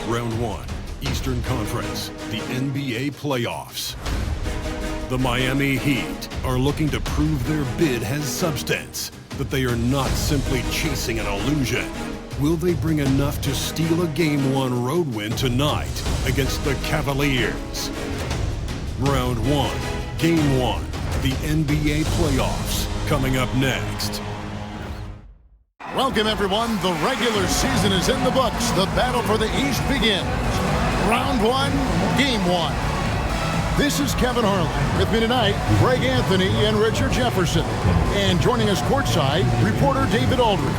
Round 1, Eastern Conference, the NBA playoffs. The Miami Heat are looking to prove their bid has substance, that they are not simply chasing an illusion. Will they bring enough to steal a Game 1 road win tonight against the Cavaliers? Round 1, Game 1, the NBA playoffs, coming up next. Welcome, everyone. The regular season is in the books. The battle for the East begins. Round 1, Game 1. This is Kevin Harlan. With me tonight, Greg Anthony and Richard Jefferson. And joining us courtside, reporter David Aldridge.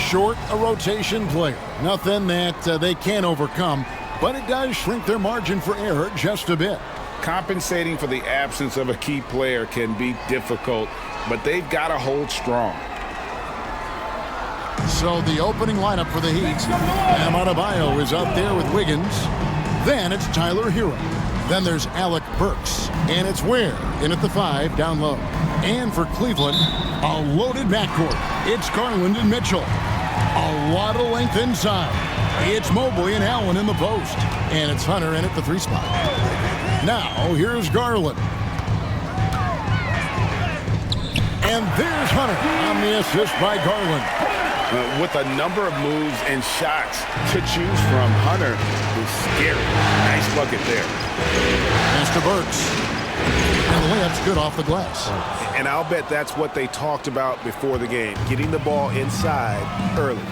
Short a rotation player. Nothing that they can't overcome, but it does shrink their margin for error just a bit. Compensating for the absence of a key player can be difficult, but they've got to hold strong. So the opening lineup for the Heat. Bam Adebayo is out there with Wiggins. Then it's Tyler Hero. Then there's Alec Burks. And it's Ware in at the 5 down low. And for Cleveland, a loaded backcourt. It's Garland and Mitchell. A lot of length inside. It's Mobley and Allen in the post. And it's Hunter in at the 3 spot. Now here's Garland. And there's Hunter on the assist by Garland. With a number of moves and shots to choose from, Hunter is scary. Nice bucket there. Mr. Burks. And the layup's good off the glass. And I'll bet that's what they talked about before the game, getting the ball inside early.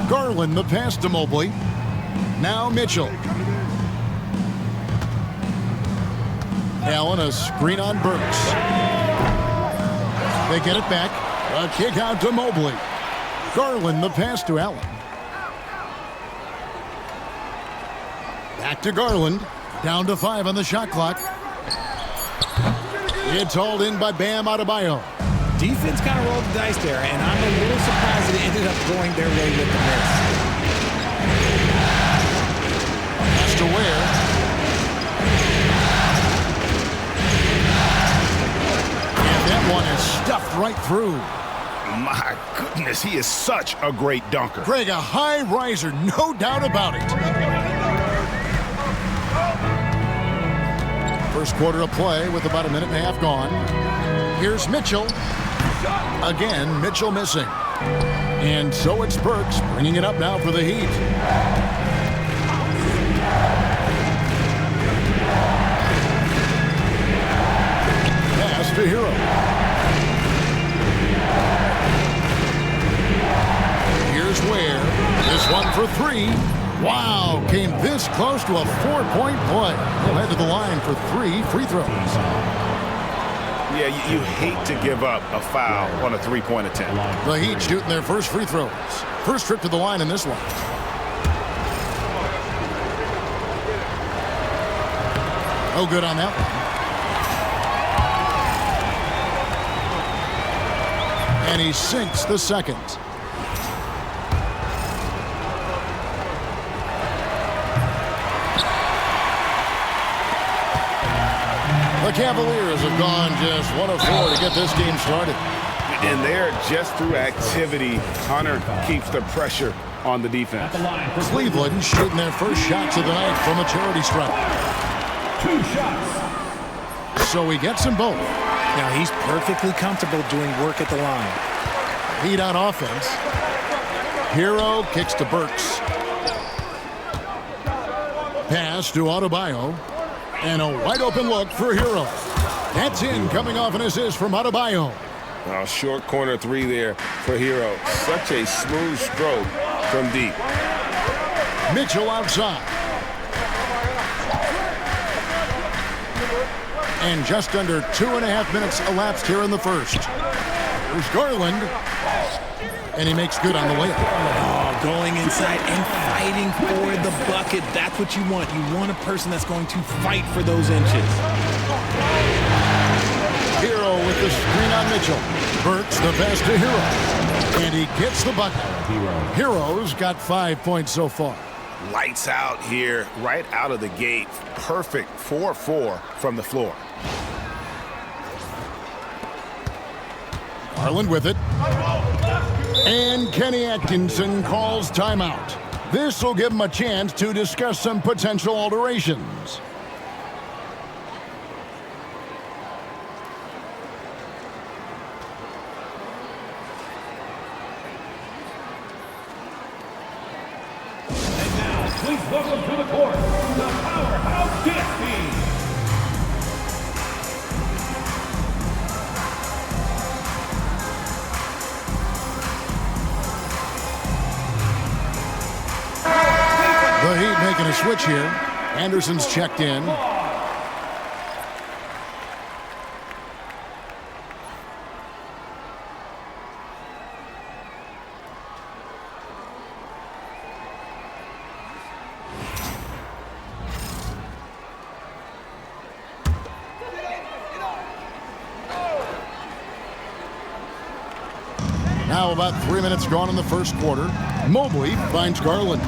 Garland, the pass to Mobley. Now Mitchell. Allen, a screen on Burks. They get it back. A kick out to Mobley. Garland, the pass to Allen. Back to Garland. Down to 5 on the shot clock. It's hauled in by Bam Adebayo. Defense kind of rolled the dice there, and I'm a little surprised that it ended up going their way with the miss. Pass to Ware. And that one is stuffed right through. My goodness, he is such a great dunker. Greg, a high riser, no doubt about it. First quarter of play with about a minute and a half gone. Here's Mitchell. Again, Mitchell missing. And so it's Burks bringing it up now for the Heat. Pass to Hero. Here's Ware. This one for 3. Wow, came this close to a 4-point play. He'll head to the line for 3 free throws. Yeah, you hate to give up a foul on a 3-point attempt. The Heat shooting their first free throws. First trip to the line in this one. No good on that one. And he sinks the second. The Cavaliers have gone just 1 of 4 to get this game started. And there, just through activity, Hunter keeps the pressure on the defense. Cleveland shooting their first shots of the night from a charity stripe. 2 shots. So he gets them both. Now he's perfectly comfortable doing work at the line. Heat on offense. Hero kicks to Burks. Pass to Adebayo. And a wide open look for Hero. That's in, coming off an assist from Adebayo. Short corner 3 there for Hero. Such a smooth stroke from deep. Mitchell outside. And just under 2.5 minutes elapsed here in the first. There's Garland. And he makes good on the layup. Oh, going inside and fighting for the bucket. That's what you want. You want a person that's going to fight for those inches. Hero with the screen on Mitchell. Burks the pass to Hero. And he gets the bucket. Hero's got 5 points so far. Lights out here, right out of the gate. Perfect 4-4 from the floor. Garland with it. And Kenny Atkinson calls timeout. This will give him a chance to discuss some potential alterations. And now, please welcome to the court, the Powerhouse Dance Team. The Heat making a switch here. Anderson's checked in. Now about 3 minutes gone in the first quarter. Mobley finds Garland.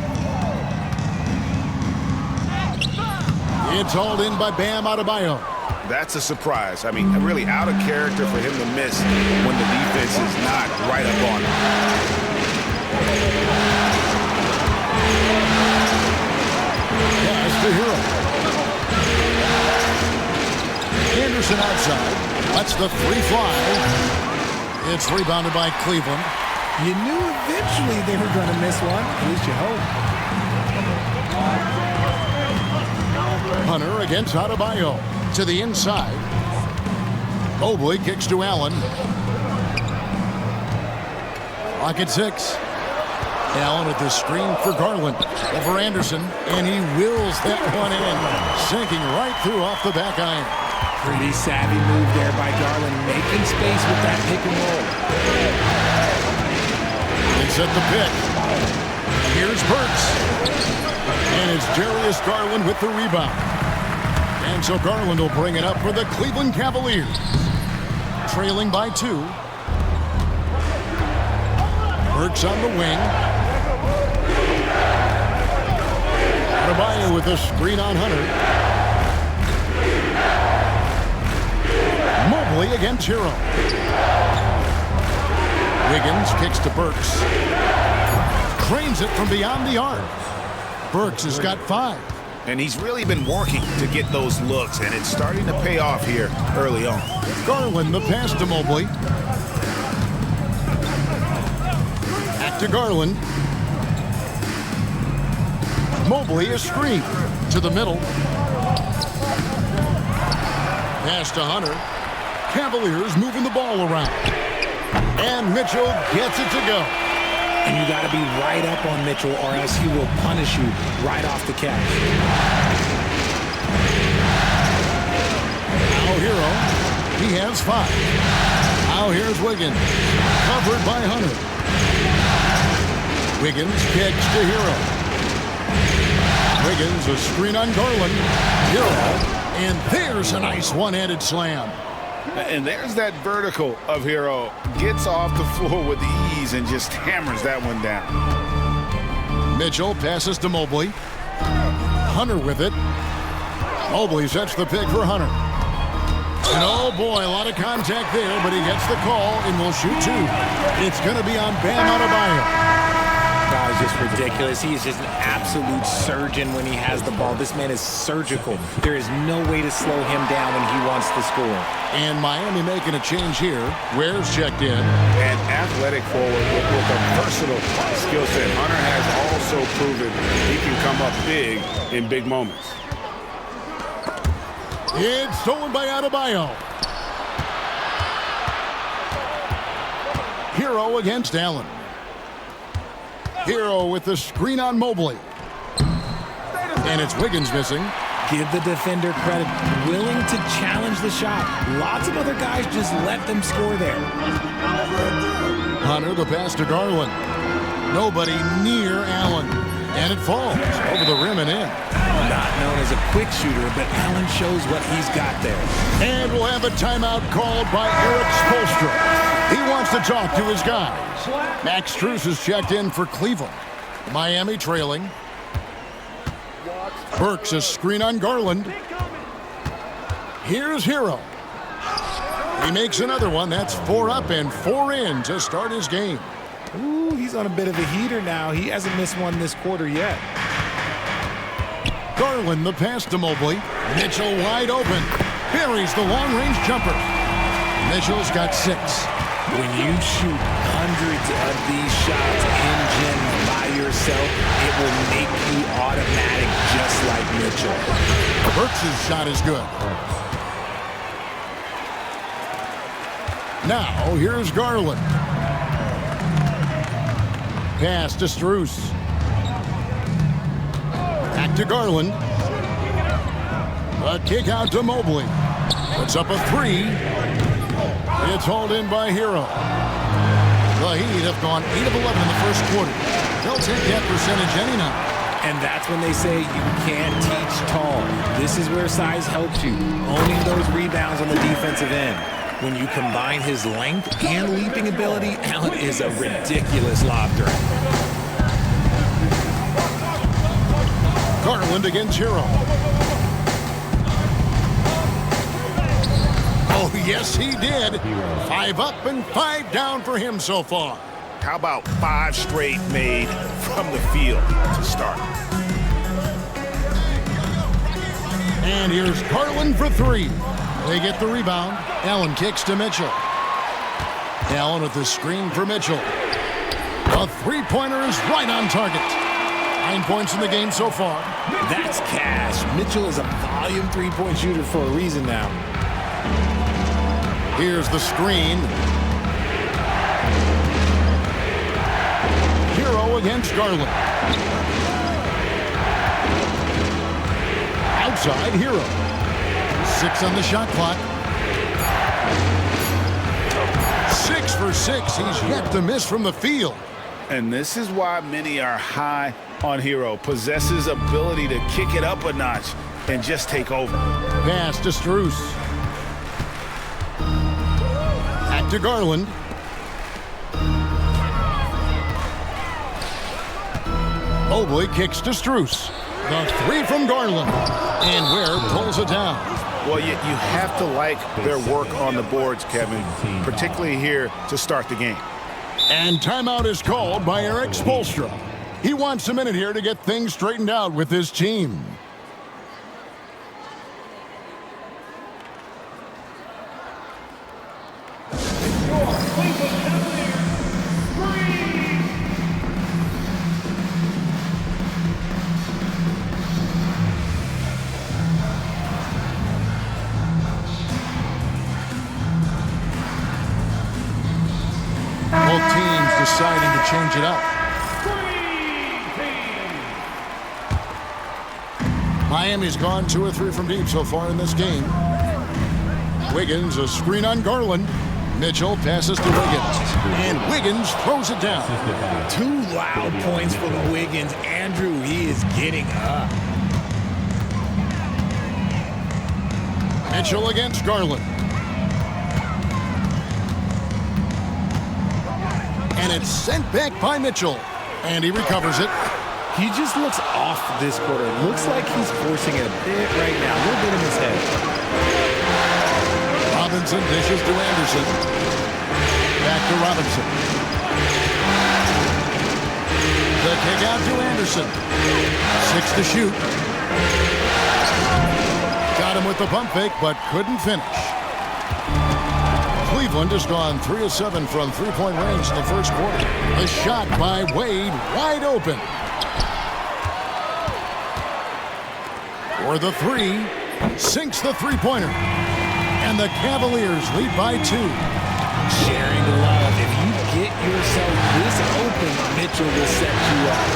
It's hauled in by Bam Adebayo. That's a surprise. I mean, really out of character for him to miss when the defense is not right up on him. Pass to Hero. Anderson outside. Lets the three fly. It's rebounded by Cleveland. You knew eventually they were going to miss one. At least you hope. Hunter against Adebayo. To the inside. Mobley kicks to Allen. Clock at 6. Allen at the screen for Garland. Over Anderson. And he wills that one in. Sinking right through off the back iron. Pretty savvy move there by Garland, making space with that pick and roll. They set the pick. Here's Burks. And it's Darius Garland with the rebound. And so Garland will bring it up for the Cleveland Cavaliers. Trailing by 2. Burks on the wing. Adebayo with a screen on Hunter. Mobley against Hero. Wiggins kicks to Burks. Cranes it from beyond the arc. Burks has got 5. And he's really been working to get those looks, and it's starting to pay off here early on. Garland, the pass to Mobley. Back to Garland. Mobley is screened to the middle. Pass to Hunter. Cavaliers moving the ball around. And Mitchell gets it to go. And you got to be right up on Mitchell or else he will punish you right off the catch. Now Hero. He has 5. Now here's Wiggins. Covered by Hunter. Wiggins kicks to Hero. Wiggins a screen on Garland. Hero. And there's a nice one-handed slam. And there's that vertical of Hero. Gets off the floor with ease and just hammers that one down. Mitchell passes to Mobley. Hunter with it. Mobley sets the pick for Hunter. And oh boy, a lot of contact there, but he gets the call and will shoot 2. It's going to be on Bam Adebayo. That was just ridiculous. He is just an absolute surgeon when he has the ball. This man is surgical. There is no way to slow him down when he wants to score. And Miami making a change here. Ware's checked in. An athletic forward with a versatile skill set. Hunter has also proven he can come up big in big moments. It's stolen by Adebayo. Hero against Allen. Hero with the screen on Mobley. And it's Wiggins missing. Give the defender credit. Willing to challenge the shot. Lots of other guys just let them score there. Hunter, the pass to Garland. Nobody near Allen. And it falls over the rim and in. Not known as a quick shooter, but Allen shows what he's got there. And we'll have a timeout called by Eric Spoelstra. He wants to talk to his guys. Max Strus is checked in for Cleveland. Miami trailing. Burks a screen on Garland. Here's Hero. He makes another one. That's 4 up and 4 in to start his game. Ooh, he's on a bit of a heater now. He hasn't missed one this quarter yet. Garland, the pass to Mobley. Mitchell wide open. Buries the long-range jumper. Mitchell's got 6. When you shoot hundreds of these shots in gym by yourself, it will make you automatic just like Mitchell. Burks' shot is good. Now, here's Garland. Pass to Strus. Back to Garland. A kick out to Mobley. Puts up a 3. It's hauled in by Hero. The Heat have gone 8 of 11 in the first quarter. They'll take that percentage any night. And that's when they say you can't teach tall. This is where size helps you. Owning those rebounds on the defensive end. When you combine his length and leaping ability, Allen is a ridiculous lob threat. Garland against Hero. Oh, yes, he did. 5 up and 5 down for him so far. How about 5 straight made from the field to start? And here's Garland for 3. They get the rebound. Allen kicks to Mitchell. Allen with the screen for Mitchell. A 3-pointer is right on target. 9 points in the game so far. That's cash. Mitchell is a volume 3-point shooter for a reason now. Here's the screen. Hero against Garland. Outside Hero. 6 on the shot clock. 6 for 6. He's yet to miss from the field. And this is why many are high on Hero. Possesses ability to kick it up a notch and just take over. Pass to Strus. Back to Garland. Mobley kicks to Strus. The 3 from Garland. And Ware pulls it down. Well, you have to like their work on the boards, Kevin, particularly here to start the game. And timeout is called by Eric Spoelstra. He wants a minute here to get things straightened out with his team. Both teams deciding to change it up. Miami's gone 2 or 3 from deep so far in this game. Wiggins, a screen on Garland. Mitchell passes to Wiggins. And Wiggins throws it down. 2 loud points from Wiggins. Andrew, he is getting up. Mitchell against Garland. And it's sent back by Mitchell. And he recovers it. He just looks off this quarter. Looks like he's forcing it a bit right now. A little bit in his head. Robinson dishes to Anderson. Back to Robinson. The kick out to Anderson. 6 to shoot. Got him with the pump fake, but couldn't finish. Cleveland has gone 3 of 7 from 3-point range in the first quarter. A shot by Wade, wide open. For the 3, sinks the 3-pointer. And the Cavaliers lead by 2. Sharing the love. If you get yourself this open, Mitchell will set you up.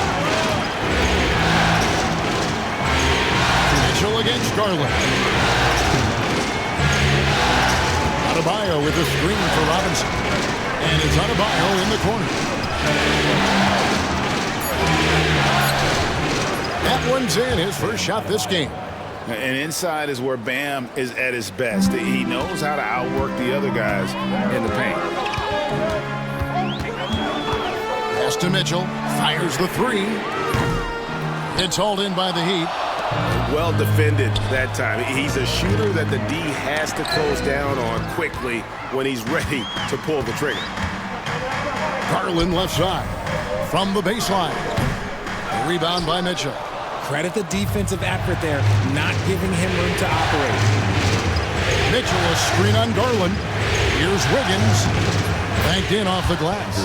Mitchell against Garland. Adebayo with a screen for Robinson. And it's Adebayo in the corner. That one's in, his first shot this game. And inside is where Bam is at his best. He knows how to outwork the other guys in the paint. Pass to Mitchell. Fires the 3. It's hauled in by the Heat. Well defended that time. He's a shooter that the D has to close down on quickly when he's ready to pull the trigger. Garland left side. From the baseline. Rebound by Mitchell. Credit the defensive effort there, not giving him room to operate. Mitchell, a screen on Garland. Here's Wiggins. Banked in off the glass.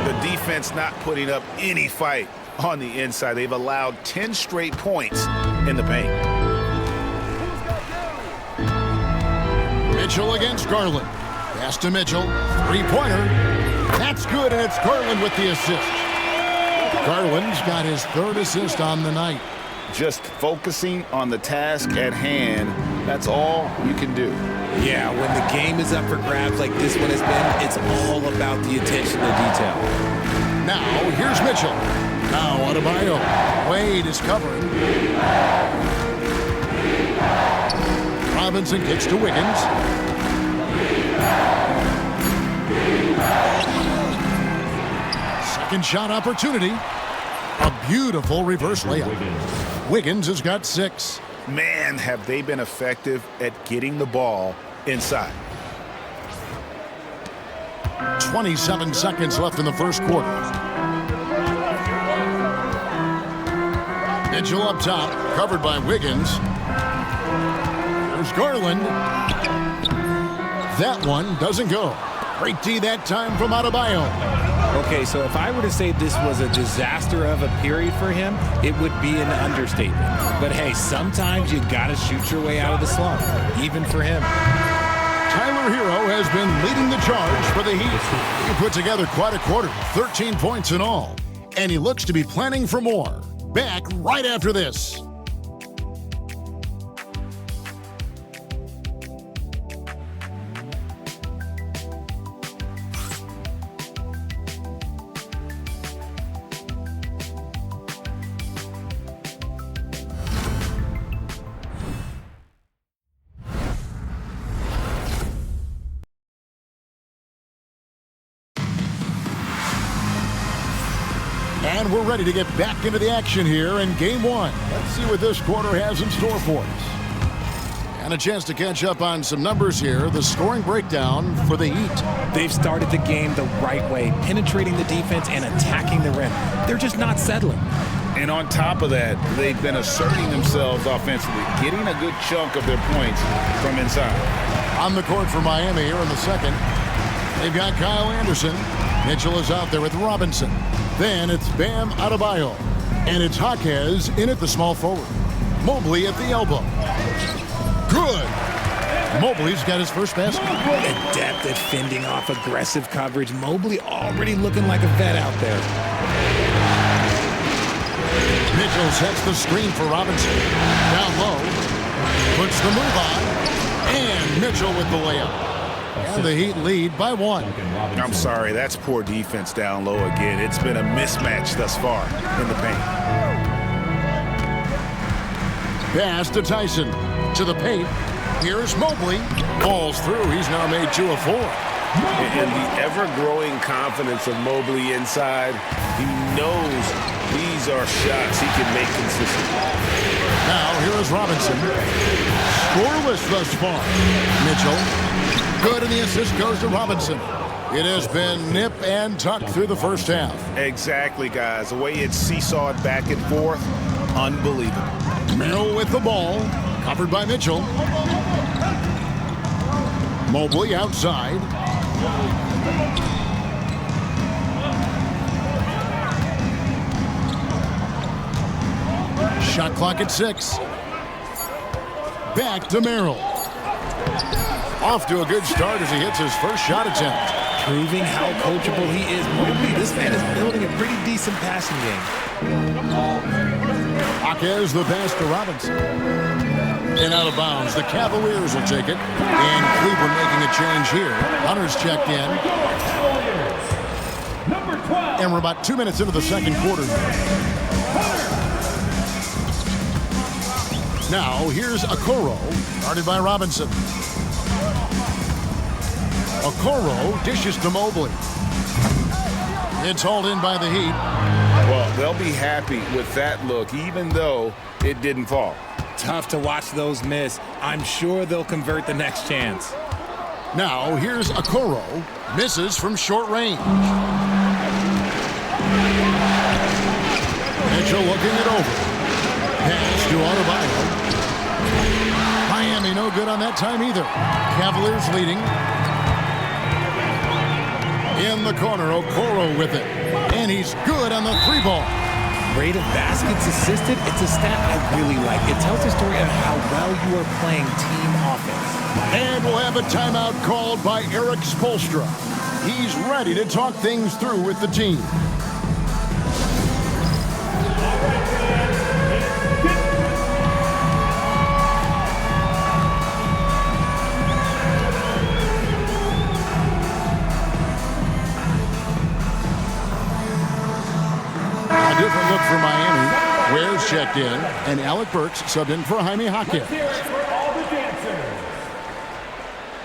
The defense not putting up any fight on the inside. They've allowed 10 straight points in the paint. Mitchell against Garland. Pass to Mitchell. Three-pointer. That's good, and it's Garland with the assist. Garland's got his third assist on the night. Just focusing on the task at hand, that's all you can do. Yeah, when the game is up for grabs like this one has been, it's all about the attention to detail. Now, here's Mitchell. Now, Adebayo. Wade is covering. Robinson kicks to Wiggins. Second shot opportunity. A beautiful reverse layup. Wiggins has got 6. Man, have they been effective at getting the ball inside. 27 seconds left in the first quarter. Mitchell up top, covered by Wiggins. There's Garland. That one doesn't go. Great D that time from Adebayo. Okay, so if I were to say this was a disaster of a period for him, it would be an understatement. But hey, sometimes you gotta shoot your way out of the slump, even for him. Tyler Hero has been leading the charge for the Heat. He put together quite a quarter, 13 points in all. And he looks to be planning for more. Back right after this. And we're ready to get back into the action here in Game 1. Let's see what this quarter has in store for us. And a chance to catch up on some numbers here. The scoring breakdown for the Heat. They've started the game the right way, penetrating the defense and attacking the rim. They're just not settling. And on top of that, they've been asserting themselves offensively, getting a good chunk of their points from inside. On the court for Miami here in the second. They've got Kyle Anderson. Mitchell is out there with Robinson. Then it's Bam Adebayo. And it's Jaquez in at the small forward. Mobley at the elbow. Good. Mobley's got his first basket. Adept at fending off aggressive coverage. Mobley already looking like a vet out there. Mitchell sets the screen for Robinson. Down low. Puts the move on. And Mitchell with the layup. And the Heat lead by 1. I'm sorry, that's poor defense down low again. It's been a mismatch thus far in the paint. Pass to Tyson. To the paint. Here's Mobley. Falls through. He's now made 2 of 4. And the ever-growing confidence of Mobley inside, he knows these are shots he can make consistently. Now here is Robinson. Scoreless thus far. Mitchell. Good, and the assist goes to Robinson. It has been nip and tuck through the first half. Exactly, guys. The way it's seesawed back and forth, unbelievable. Merrill with the ball, covered by Mitchell. Mobley outside. Shot clock at 6. Back to Merrill. Off to a good start as he hits his first shot attempt. Proving how coachable he is. Mobley, this man is building a pretty decent passing game. Jaquez the pass to Robinson. And out of bounds. The Cavaliers will take it. And Cleveland making a change here. Hunter's checked in. And we're about 2 minutes into the second quarter. Now here's Okoro, guarded by Robinson. Okoro dishes to Mobley. It's hauled in by the Heat. Well, they'll be happy with that look, even though it didn't fall. Tough to watch those miss. I'm sure they'll convert the next chance. Now here's Okoro. Misses from short range. looking it over. Pass to Adebayo. Miami no good on that time either. Cavaliers leading. In the corner, Okoro with it. And he's good on the 3-ball. Rate of baskets assisted, it's a stat I really like. It tells the story of how well you are playing team offense. And we'll have a timeout called by Eric Spoelstra. He's ready to talk things through with the team. A different look for Miami. Ware's checked in, and Alec Burks subbed in for Jaime Jaquez.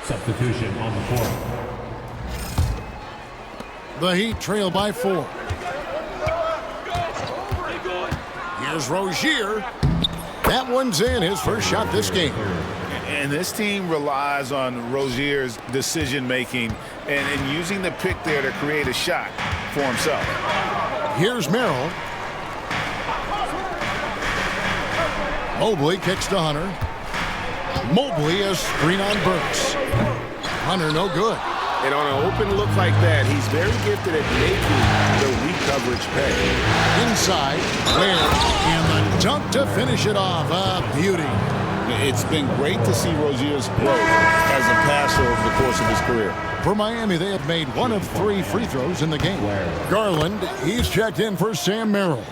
Substitution on the court. The Heat trail by 4. Here's Rozier. That one's in, his first shot this game. And this team relies on Rozier's decision-making and using the pick there to create a shot for himself. Here's Merrill. Mobley kicks to Hunter. Mobley a screen on Burks. Hunter no good. And on an open look like that, he's very gifted at making the weak coverage pay. Inside, Ware, and the dunk to finish it off. A beauty. It's been great to see Rozier's growth as a passer over the course of his career. For Miami, they have made 1 of 3 free throws in the game. Garland, he's checked in for Sam Merrill.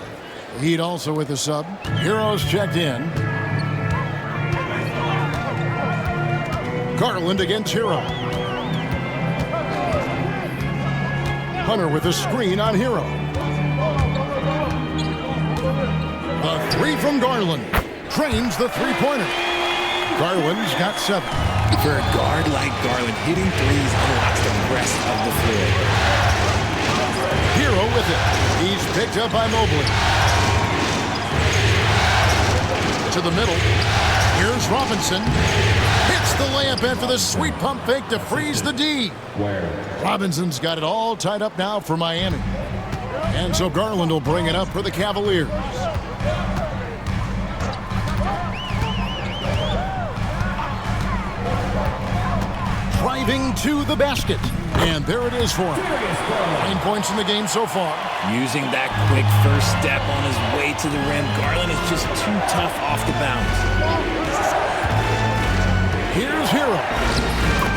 Heat also with a sub. Heroes checked in. Garland against Hero. Hunter with a screen on Hero. The 3 from Garland. Trains the 3-pointer. Garland's got 7. For a guard like Garland, hitting threes unlocks the rest of the floor. Hero with it. He's picked up by Mobley. To the middle. Here's Robinson. Hits the layup after the sweet pump fake to freeze the D. Robinson's got it all tied up now for Miami. And so Garland will bring it up for the Cavaliers. Driving to the basket. And there it is for him. 9 points in the game so far. Using that quick first step on his way to the rim, Garland is just too tough off the bounce. Here's Hero.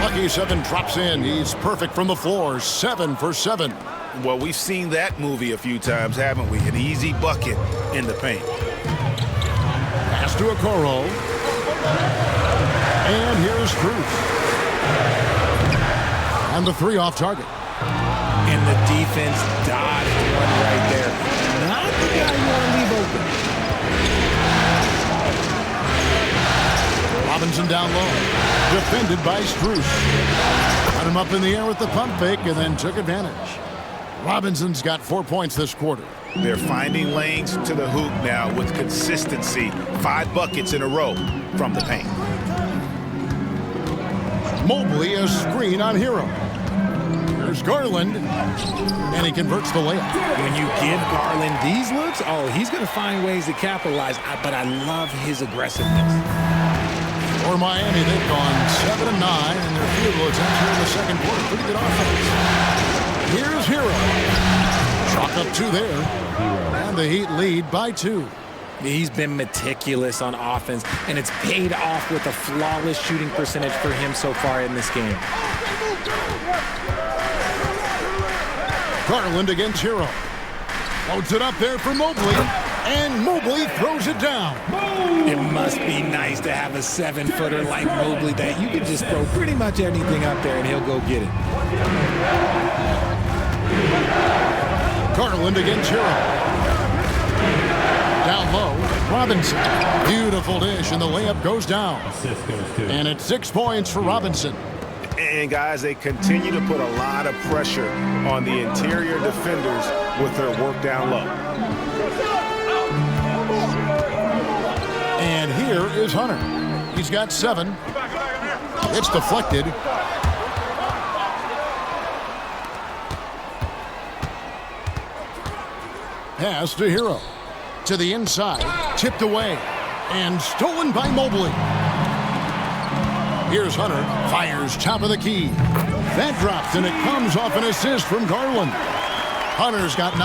Lucky 7 drops in. He's perfect from the floor. 7 for 7. Well, we've seen that movie a few times, haven't we? An easy bucket in the paint. Pass to Okoro. And here's Cruz. And the 3 off target. And the defense dodged one right there. Not the guy you want to leave open. Robinson down low. Defended by Strus. Got him up in the air with the pump fake and then took advantage. Robinson's got 4 points this quarter. They're finding lanes to the hoop now with consistency. 5 buckets in a row from the paint. Mobley a screen on Hero. Here's Garland. And he converts the layup. When you give Garland these looks, oh, he's going to find ways to capitalize. But I love his aggressiveness. For Miami, they've gone 7 of 9 in their field goal attempts here in the second quarter. Pretty good offense. Here's Hero. Chalk up 2 there. And the Heat lead by 2. He's been meticulous on offense, and it's paid off with a flawless shooting percentage for him so far in this game. Garland against Hero. Loads it up there for Mobley. And Mobley throws it down. It must be nice to have a 7-footer like Mobley that you can just throw pretty much anything up there and he'll go get it. Garland against Hero. Down low, Robinson. Beautiful dish, and the layup goes down. And it's 6 points for Robinson. And, guys, they continue to put a lot of pressure on the interior defenders with their work down low. And here is Hunter. He's got 7. It's deflected. Pass to Hero. To the inside, tipped away, and stolen by Mobley. Here's Hunter, fires top of the key. That drops, and it comes off an assist from Garland. Hunter's got 9.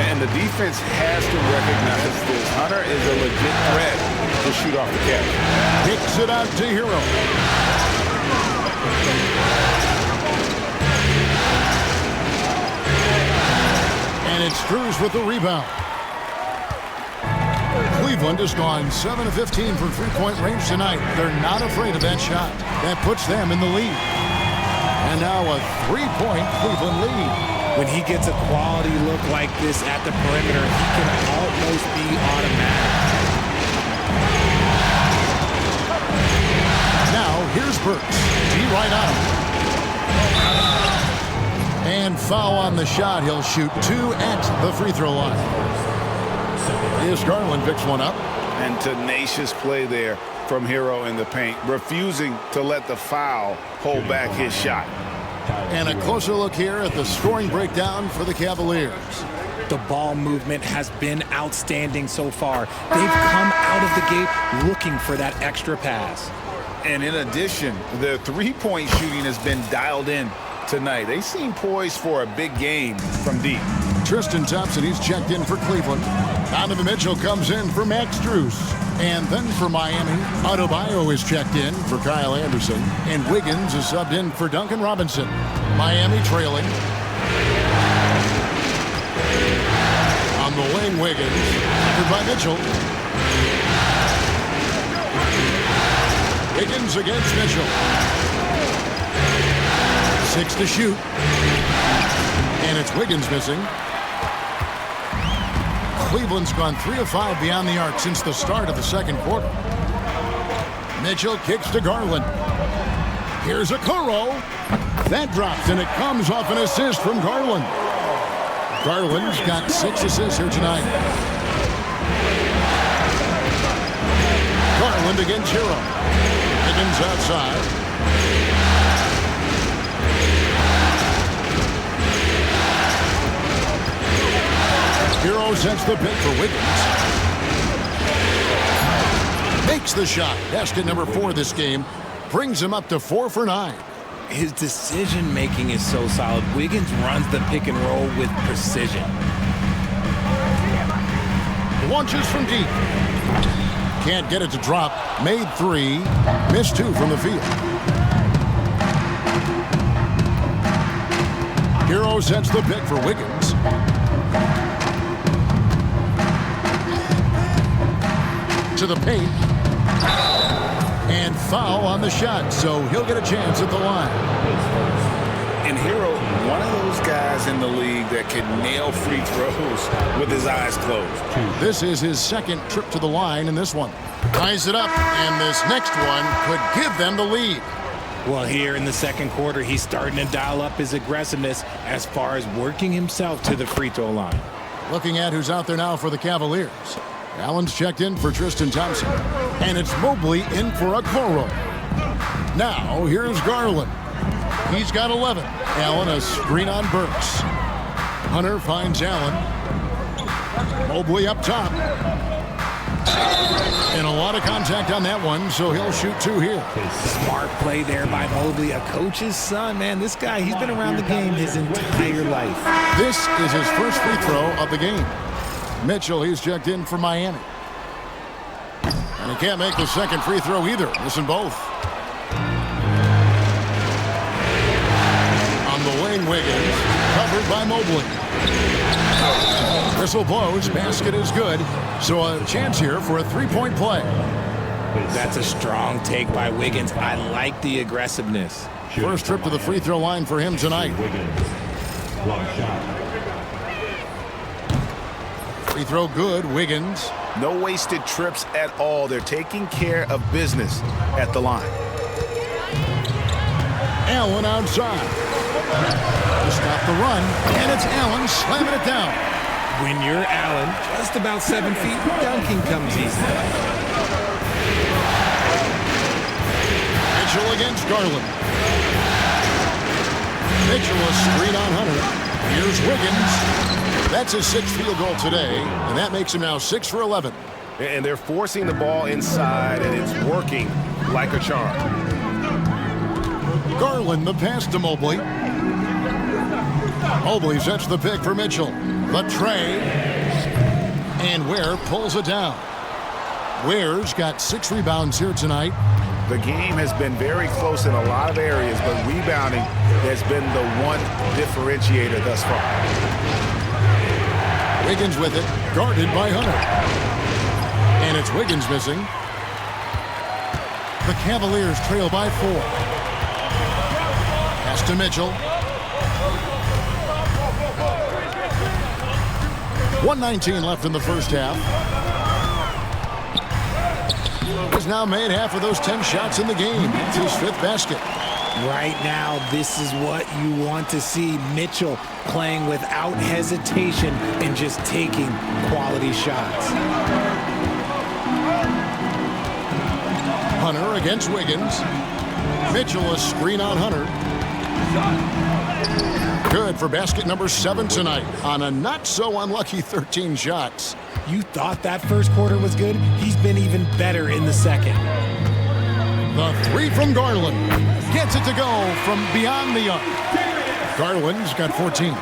And the defense has to recognize this. Hunter is a legit threat to shoot off the catch. Kicks it out to Hero. And it's Strus with the rebound. Cleveland has gone 7 of 15 from three-point range tonight. They're not afraid of that shot. That puts them in the lead. And now a 3-point Cleveland lead. When he gets a quality look like this at the perimeter, he can almost be automatic. Now, here's Burks. D right on him. And foul on the shot. He'll shoot 2 at the free throw line. Here's Garland, picks one up. And tenacious play there from Hero in the paint, refusing to let the foul hold back his shot. And a closer look here at the scoring breakdown for the Cavaliers. The ball movement has been outstanding so far. They've come out of the gate looking for that extra pass. And in addition, their three-point shooting has been dialed in tonight. They seem poised for a big game from deep. Tristan Thompson, he's checked in for Cleveland. Donovan Mitchell comes in for Max Strus. And then for Miami, Adebayo is checked in for Kyle Anderson. And Wiggins is subbed in for Duncan Robinson. Miami trailing. On the wing, Wiggins. Covered by Mitchell. Wiggins against Mitchell. 6 to shoot. And it's Wiggins missing. Cleveland's gone 3 of 5 beyond the arc since the start of the second quarter. Mitchell kicks to Garland. Here's a Okoro. That drops, and it comes off an assist from Garland. Garland's got 6 assists here tonight. Garland against Hero. Higgins outside. Hero sets the pick for Wiggins. Makes the shot. Basket number 4 this game. Brings him up to 4 for 9. His decision-making is so solid. Wiggins runs the pick and roll with precision. Launches from deep. Can't get it to drop. Made 3. Missed 2 from the field. Hero sets the pick for Wiggins. To the paint. And foul on the shot, so he'll get a chance at the line. And Hero, one of those guys in the league that can nail free throws with his eyes closed. This is his second trip to the line in this one. Ties it up, and this next one could give them the lead. Well, here in the second quarter, he's starting to dial up his aggressiveness as far as working himself to the free throw line. Looking at who's out there now for the Cavaliers. Allen's checked in for Tristan Thompson. And it's Mobley in for Okoro. Now, here's Garland. He's got 11. Allen a screen on Burks. Hunter finds Allen. Mobley up top. And a lot of contact on that one, so he'll shoot 2 here. Smart play there by Mobley, a coach's son. Man, this guy, he's been around the game his entire life. This is his first free throw of the game. Mitchell, he's checked in for Miami. And he can't make the second free throw either. Missing both. On the wing, Wiggins. Covered by Mobley. Whistle blows. Basket is good. So a chance here for a 3-point play. That's a strong take by Wiggins. I like the aggressiveness. First trip to the free throw line for him tonight. Long shot. Free throw good, Wiggins. No wasted trips at all. They're taking care of business at the line. Allen outside. To stop the run, and it's Allen slamming it down. When you're Allen, just about 7 feet, dunking comes easy. Mitchell against Garland. Mitchell a screen on Hunter. Here's Wiggins. That's his 6th field goal today, and that makes him now 6 for 11. And they're forcing the ball inside, and it's working like a charm. Garland, the pass to Mobley. Mobley sets the pick for Mitchell. The tray. And Ware pulls it down. Ware's got 6 rebounds here tonight. The game has been very close in a lot of areas, but rebounding has been the one differentiator thus far. Wiggins with it, guarded by Hunter. And it's Wiggins missing. The Cavaliers trail by 4. Pass to Mitchell. 1:19 left in the first half. Has now made half of those 10 shots in the game. It's his 5th basket. Right now, this is what you want to see. Mitchell playing without hesitation and just taking quality shots. Hunter against Wiggins. Mitchell a screen on Hunter. Good for basket number 7 tonight on a not-so-unlucky 13 shots. You thought that first quarter was good? He's been even better in the second. The 3 from Garland. Gets it to go from beyond the arc. Garland's got 14.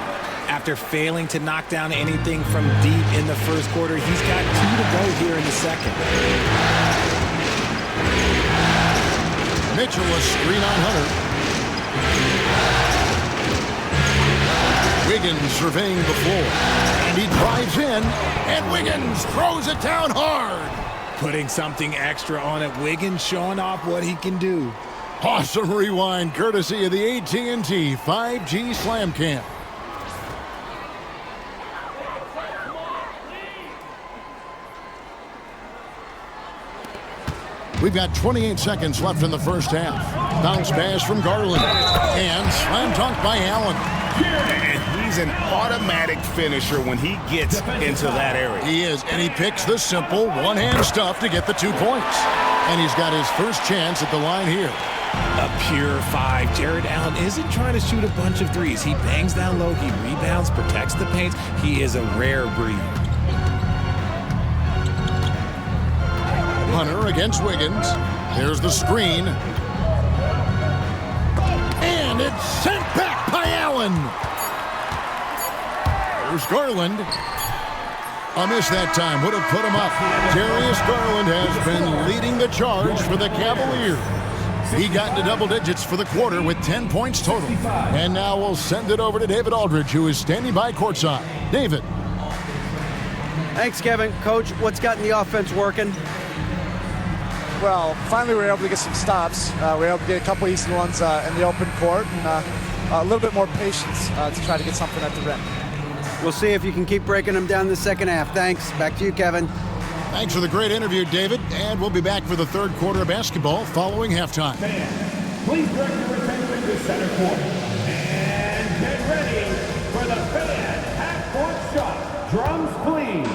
After failing to knock down anything from deep in the first quarter, he's got 2 to go here in the second. Mitchell a screen on Hunter. Wiggins surveying the floor. And he drives in. And Wiggins throws it down hard. Putting something extra on it. Wiggins showing off what he can do. Awesome rewind courtesy of the AT&T 5G Slam Cam. We've got 28 seconds left in the first half. Bounce pass from Garland. And slam dunk by Allen. And he's an automatic finisher when he gets into that area. He is, and he picks the simple one-hand stuff to get the 2 points. And he's got his first chance at the line here. A pure 5. Jared Allen isn't trying to shoot a bunch of threes. He bangs down low, he rebounds, protects the paint. He is a rare breed. Hunter against Wiggins. There's the screen. And it's sent back by Allen. There's Garland. A miss that time would have put him up. Darius Garland has been leading the charge for the Cavaliers. He got into double digits for the quarter with 10 points total. And now we'll send it over to David Aldridge, who is standing by courtside. David. Thanks, Kevin. Coach, what's gotten the offense working? Well, finally we were able to get some stops. We were able to get a couple easy ones in the open court, and a little bit more patience to try to get something at the rim. We'll see if you can keep breaking them down in the second half. Thanks. Back to you, Kevin. Thanks for the great interview, David. And we'll be back for the third quarter of basketball following halftime. Please direct your attention to center court. And get ready for the fan half-court shot. Drums, please.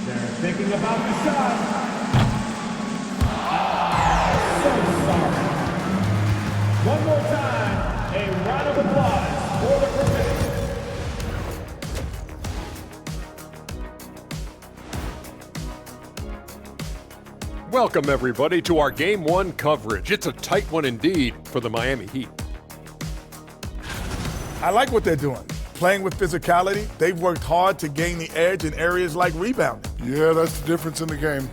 They're thinking about the shot. So sorry. One more time, a round of applause for the participants. Welcome, everybody, to our Game 1 coverage. It's a tight one indeed for the Miami Heat. I like what they're doing. Playing with physicality, they've worked hard to gain the edge in areas like rebounding. Yeah, that's the difference in the game.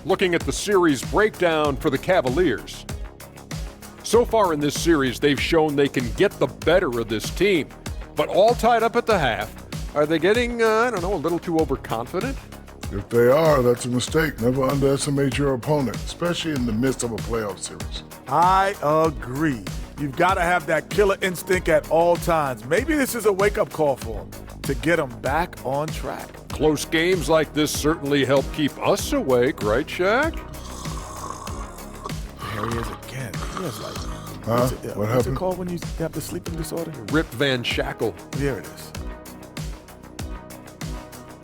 Looking at the series breakdown for the Cavaliers. So far in this series, they've shown they can get the better of this team, but all tied up at the half. Are they getting, a little too overconfident? If they are, that's a mistake. Never underestimate your opponent, especially in the midst of a playoff series. I agree. You've got to have that killer instinct at all times. Maybe this is a wake-up call for them to get them back on track. Close games like this certainly help keep us awake, right, Shaq? There he is again. He has like, what what's happened? it called when you have the sleeping disorder? Rip Van Shackle. There it is.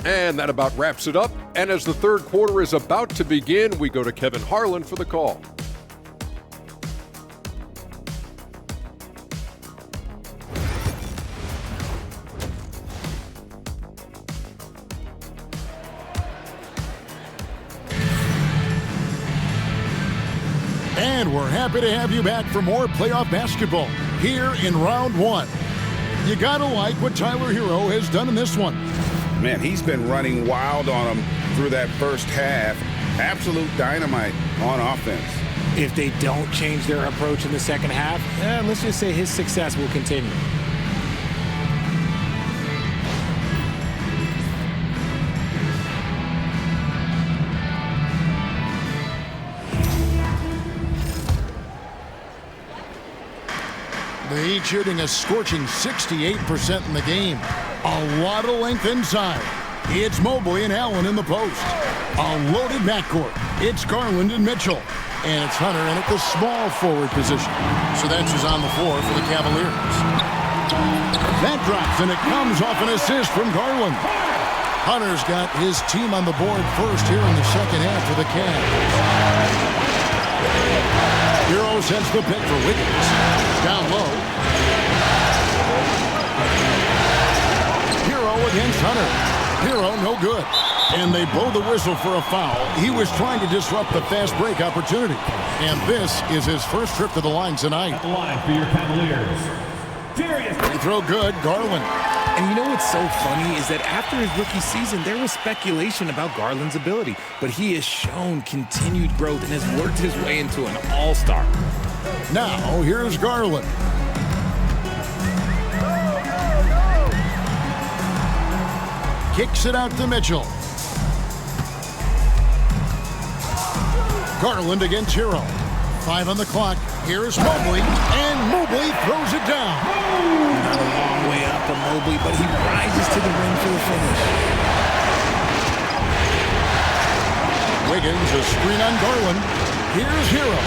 And that about wraps it up. And as the third quarter is about to begin, we go to Kevin Harlan for the call. And we're happy to have you back for more playoff basketball here in round one. You gotta like what Tyler Hero has done in this one. Man, he's been running wild on them through that first half. Absolute dynamite on offense. If they don't change their approach in the second half, let's just say his success will continue. The Heat shooting a scorching 68% in the game. A lot of length inside. It's Mobley and Allen in the post. A loaded backcourt. It's Garland and Mitchell. And it's Hunter in at the small forward position. So that's who's on the floor for the Cavaliers. That drops, and it comes off an assist from Garland. Hunter's got his team on the board first here in the second half for the Cavs. Hero sends the pick for Wiggins. Down low. Hero against Hunter. Hero no good. And they blow the whistle for a foul. He was trying to disrupt the fast break opportunity. And this is his first trip to the line tonight. At the line for your Cavaliers. Free throw good, Garland. And you know what's so funny is that after his rookie season, there was speculation about Garland's ability. But he has shown continued growth and has worked his way into an all-star. Now, here's Garland. Kicks it out to Mitchell. Garland against Hero. 5 on the clock. Here's Mobley, and Mobley throws it down. Not a long way up for Mobley, but he rises to the rim for the finish. Wiggins, a screen on Garland. Here's Hero.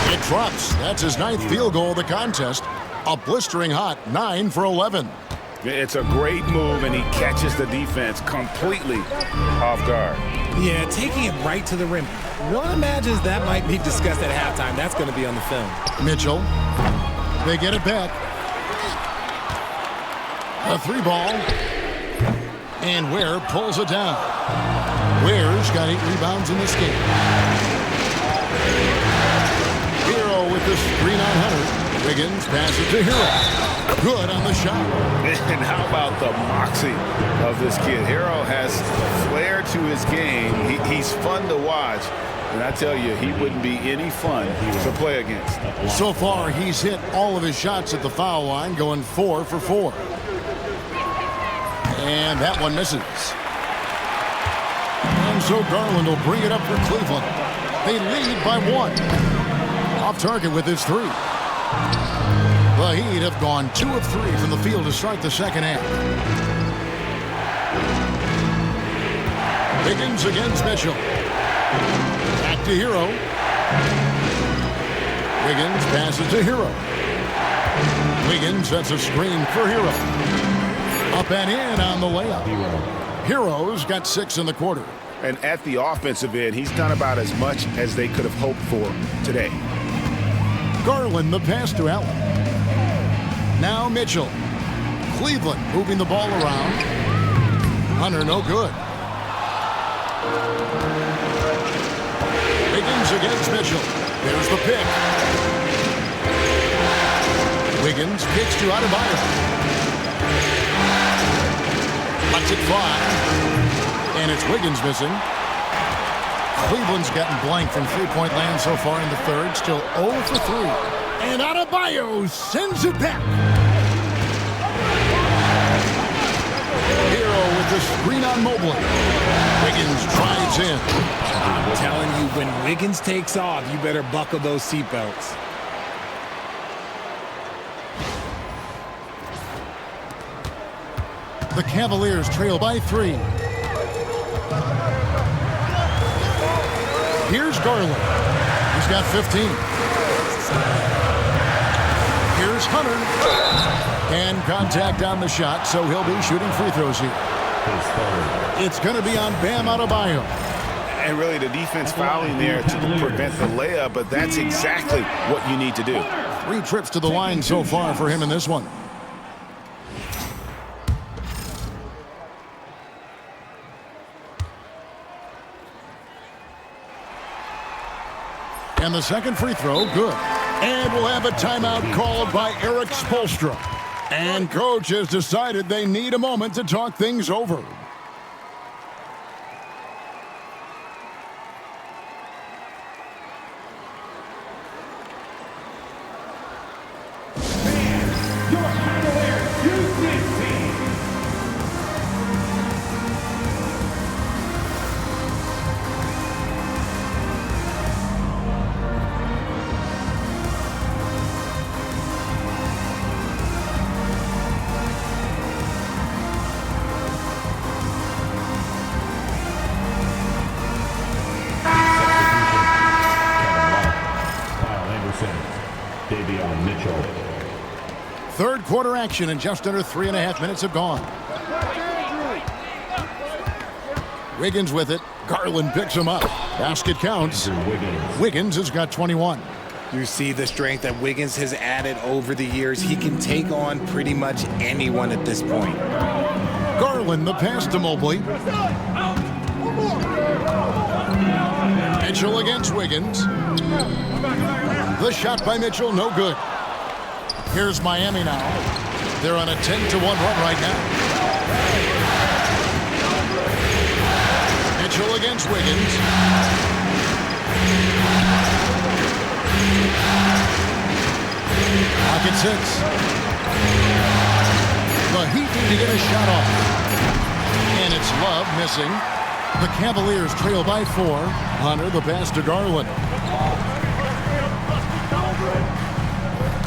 It drops. That's his 9th field goal of the contest. A blistering hot 9 for 11. It's a great move, and he catches the defense completely off guard. Yeah, taking it right to the rim. One imagines that might be discussed at halftime. That's going to be on the film. Mitchell. They get it back. A 3-ball. And Ware pulls it down. Ware's got 8 rebounds in this game. Hero with the screen on Hunter. Wiggins passes to Hero. Good on the shot. And how about the moxie of this kid? Hero has flair to his game. He's fun to watch. And I tell you, he wouldn't be any fun to play against. So far, he's hit all of his shots at the foul line, going 4 for 4. And that one misses. And so Garland will bring it up for Cleveland. They lead by 1. Off target with his 3. The Heat have gone 2 of 3 from the field to start the second half. Wiggins against Mitchell. Back to Hero. Wiggins passes to Hero. Wiggins sets a screen for Hero. Up and in on the layup. Hero's got 6 in the quarter. And at the offensive end, he's done about as much as they could have hoped for today. Garland the pass to Allen. Now Mitchell. Cleveland moving the ball around. Hunter no good. Wiggins against Mitchell. There's the pick. Wiggins kicks to Adebayo. Lets it fly. And it's Wiggins missing. Cleveland's gotten blank from three-point land so far in the third. Still 0 for 3. And Adebayo sends it back. Hero with the screen on Mobley. Wiggins drives in. I'm telling you, when Wiggins takes off, you better buckle those seatbelts. The Cavaliers trail by 3. Here's Garland. He's got 15. Here's Hunter. And contact on the shot, so he'll be shooting free throws here. It's going to be on Bam Adebayo. And really the defense fouling there to prevent the layup, but that's exactly what you need to do. 3 trips to the line so far for him in this one. And the second free throw, good. And we'll have a timeout called by Eric Spoelstra. And coach has decided they need a moment to talk things over. Third quarter action, and just under 3.5 minutes have gone. Wiggins with it. Garland picks him up. Basket counts. Wiggins has got 21. You see the strength that Wiggins has added over the years. He can take on pretty much anyone at this point. Garland, the pass to Mobley. Mitchell against Wiggins. The shot by Mitchell, no good. Here's Miami now. They're on a 10-1 run right now. Mitchell against Wiggins. Pocket 6. The Heat need to get a shot off. And it's Love missing. The Cavaliers trail by 4. Hunter, the pass to Garland.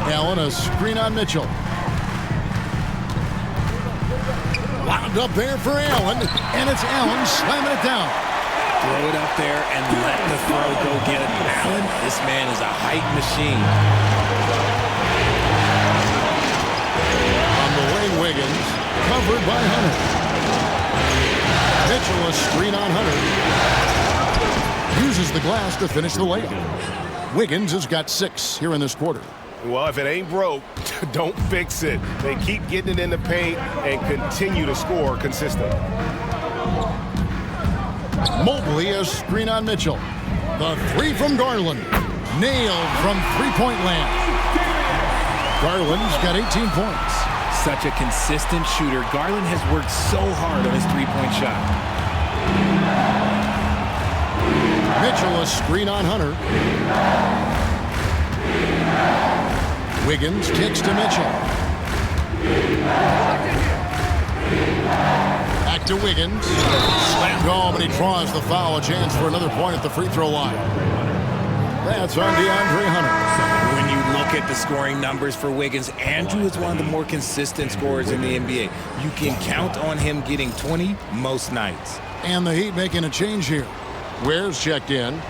Allen, a screen on Mitchell. Wound up there for Allen, and it's Allen slamming it down. Throw it up there and let the throw go get it. Allen, this man is a height machine. On the wing, Wiggins, covered by Hunter. Mitchell, a screen on Hunter. Uses the glass to finish the layup. Wiggins has got 6 here in this quarter. Well, if it ain't broke, don't fix it. They keep getting it in the paint and continue to score consistently. Mobley, a screen on Mitchell. The 3 from Garland. Nailed from three-point land. Garland's got 18 points. Such a consistent shooter. Garland has worked so hard on his three-point shot. Mitchell, a screen on Hunter. Wiggins kicks to Mitchell. Back to Wiggins. Slammed home, and he draws the foul. A chance for another point at the free throw line. That's on DeAndre Hunter. When you look at the scoring numbers for Wiggins, Andrew is one of the more consistent scorers in the NBA. You can count on him getting 20 most nights. And the Heat making a change here. Ware's checked in.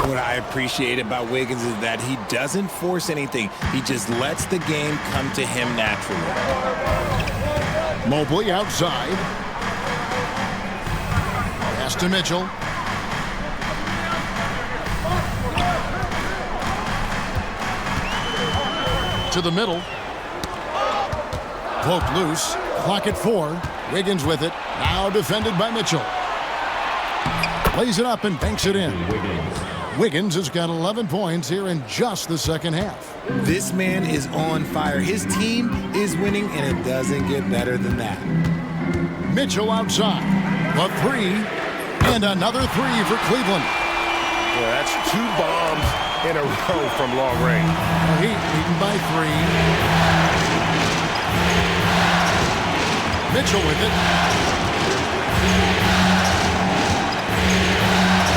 What I appreciate about Wiggins is that he doesn't force anything. He just lets the game come to him naturally. Mobley outside. Pass to Mitchell. To the middle. Poked loose. Clock at 4. Wiggins with it. Now defended by Mitchell. Plays it up and banks it in. Wiggins has got 11 points here in just the second half. This man is on fire. His team is winning, and it doesn't get better than that. Mitchell outside. A 3, and another 3 for Cleveland. Yeah, that's 2 bombs in a row from long range. Heat beaten by 3. Mitchell with it.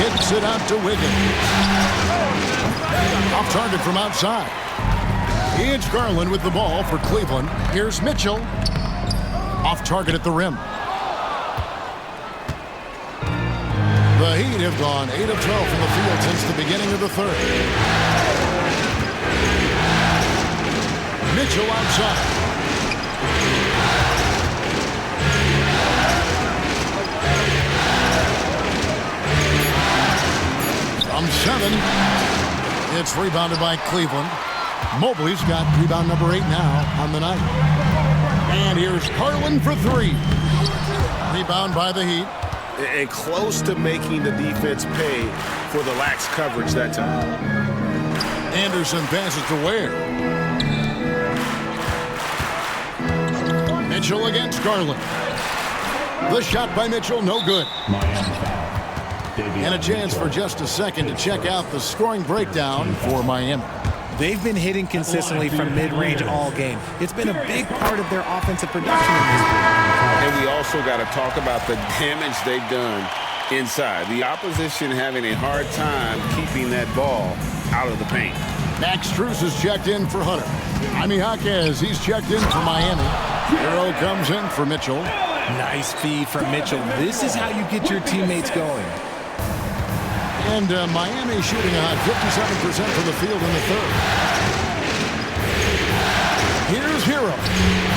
Kicks it out to Wiggins. Off target from outside. It's Garland with the ball for Cleveland. Here's Mitchell. Off target at the rim. The Heat have gone 8 of 12 from the field since the beginning of the third. Mitchell outside. From 7, it's rebounded by Cleveland. Mobley's got rebound number 8 now on the night. And here's Garland for 3. Rebound by the Heat. and close to making the defense pay for the lax coverage that time. Anderson passes to Ware. Mitchell against Garland. The shot by Mitchell, no good. And a chance for just a second to check out the scoring breakdown for Miami. They've been hitting consistently from mid-range all game. It's been a big part of their offensive production in this game. And we also got to talk about the damage they've done inside. The opposition having a hard time keeping that ball out of the paint. Max Strus is checked in for Hunter. Jaime Jaquez, he's checked in for Miami. Hero comes in for Mitchell. Nice feed from Mitchell. This is how you get your teammates going. And Miami shooting a hot 57% from the field in the third. Here's Hero.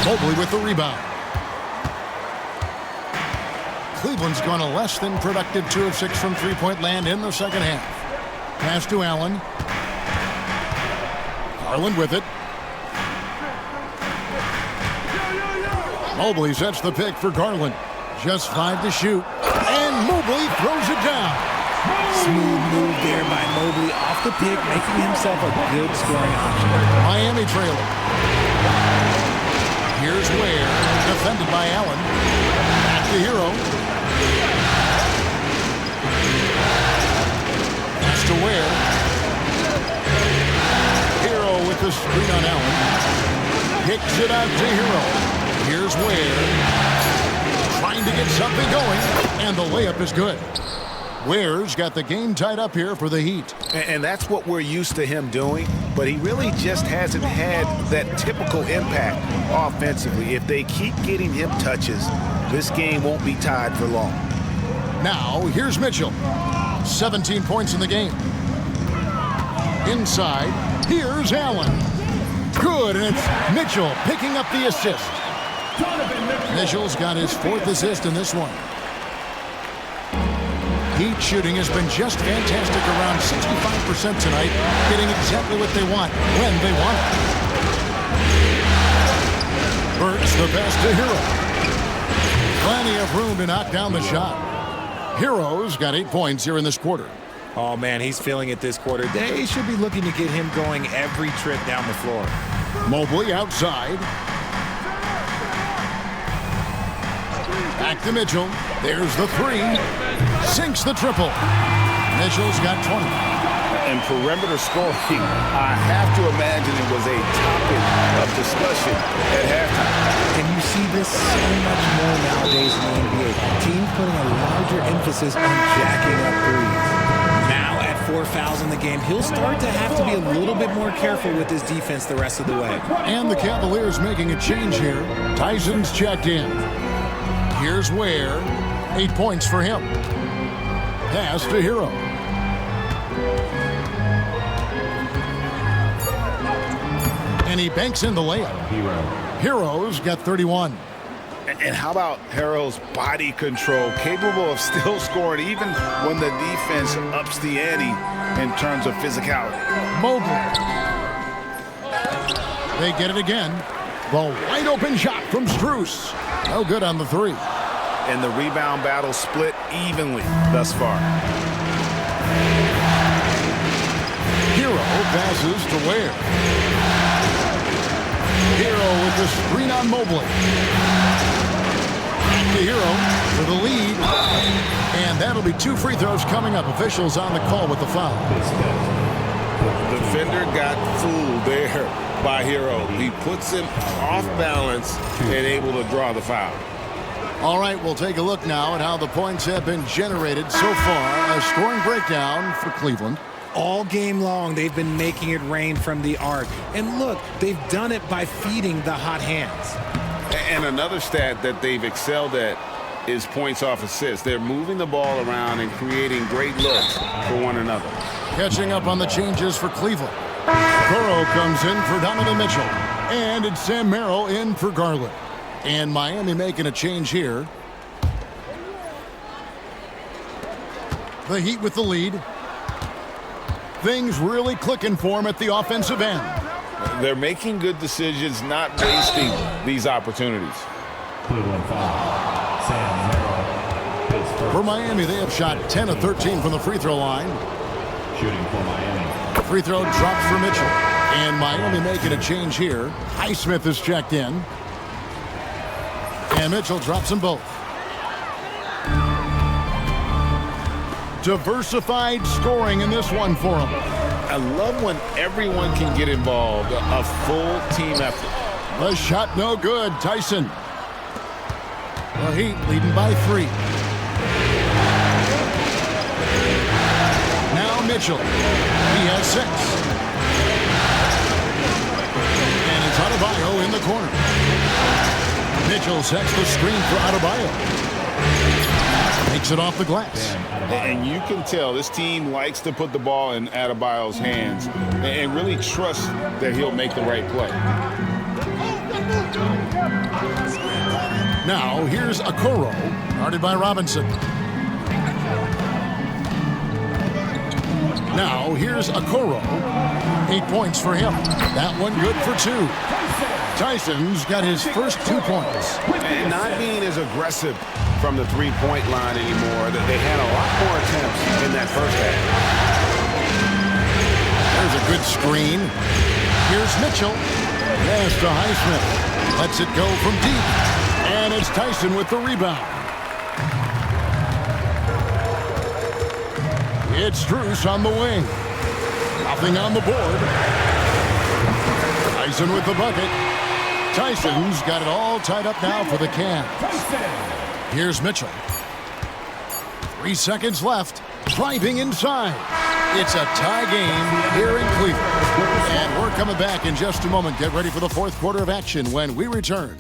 Mobley with the rebound. Cleveland's gone a less than productive 2 of 6 from three-point land in the second half. Pass to Allen. Garland with it. Mobley sets the pick for Garland. Just 5 to shoot. And Mobley throws it down. Smooth move there by Mobley off the pick, making himself a good scoring option. Miami trailing. Here's Ware, defended by Allen. Back to Hero. Pass to Ware. Hero with the screen on Allen. Kicks it out to Hero. Here's Ware. Trying to get something going, and the layup is good. Ware's got the game tied up here for the Heat. And that's what we're used to him doing, but he really just hasn't had that typical impact offensively. If they keep getting him touches, this game won't be tied for long. Now, here's Mitchell. 17 points in the game. Inside, here's Allen. Good, and it's Mitchell picking up the assist. Mitchell's got his 4th assist in this one. Heat shooting has been just fantastic, around 65% tonight, getting exactly what they want, when they want it. Burks the pass to Hero. Plenty of room to knock down the shot. Hero's got 8 points here in this quarter. Oh, man, he's feeling it this quarter. They should be looking to get him going every trip down the floor. Mobley outside. Back to Mitchell. There's the 3. Sinks the triple. Mitchell's got 20. And perimeter scoring, I have to imagine it was a topic of discussion at halftime. And you see this so much more nowadays in the NBA. Teams putting a larger emphasis on jacking up threes. Now at 4 fouls in the game, he'll start to have to be a little bit more careful with his defense the rest of the way. And the Cavaliers making a change here. Tyson's checked in. Here's Ware. 8 points for him. Pass to Hero. And he banks in the layup. Hero's got 31. And how about Hero's body control, capable of still scoring even when the defense ups the ante in terms of physicality. Mobley. They get it again. The wide open shot from Strus. No good on the 3. And the rebound battle split evenly thus far. Hero passes to Ware. Hero with the screen on Mobley. Back to Hero for the lead. And that'll be 2 free throws coming up. Officials on the call with the foul. The defender got fooled there by Hero. He puts him off balance and able to draw the foul. All right, we'll take a look now at how the points have been generated so far. A scoring breakdown for Cleveland. All game long, they've been making it rain from the arc. And look, they've done it by feeding the hot hands. And another stat that they've excelled at is points off assists. They're moving the ball around and creating great looks for one another. Catching up on the changes for Cleveland. Burrow comes in for Donovan Mitchell. And it's Sam Merrill in for Garland. And Miami making a change here. The Heat with the lead. Things really clicking for them at the offensive end. They're making good decisions, not wasting these opportunities. Cleveland foul. Sam Merrill. For Miami, they have shot 10 of 13 from the free throw line. Shooting for Miami. Free throw drops for Mitchell. And Miami making a change here. Highsmith is checked in. And Mitchell drops them both. Diversified scoring in this one for him. I love when everyone can get involved. A full team effort. The shot no good. Tyson. The Heat leading by 3. Now Mitchell. He has 6. And it's Adebayo in the corner. Mitchell sets the screen for Adebayo. Takes it off the glass. And you can tell this team likes to put the ball in Adebayo's hands and really trust that he'll make the right play. Now here's Okoro, guarded by Robinson. Now here's Okoro. 8 points for him. That one good for 2. Tyson's got his first 2 points. And not being as aggressive from the three-point line anymore. They had a lot more attempts in that first half. There's a good screen. Here's Mitchell. Pass to Highsmith. Lets it go from deep. And it's Tyson with the rebound. It's Strus on the wing. Nothing on the board. Tyson with the bucket. Tyson's got it all tied up now for the Cavs. Here's Mitchell. 3 seconds left. Driving inside. It's a tie game here in Cleveland. And we're coming back in just a moment. Get ready for the 4th quarter of action when we return.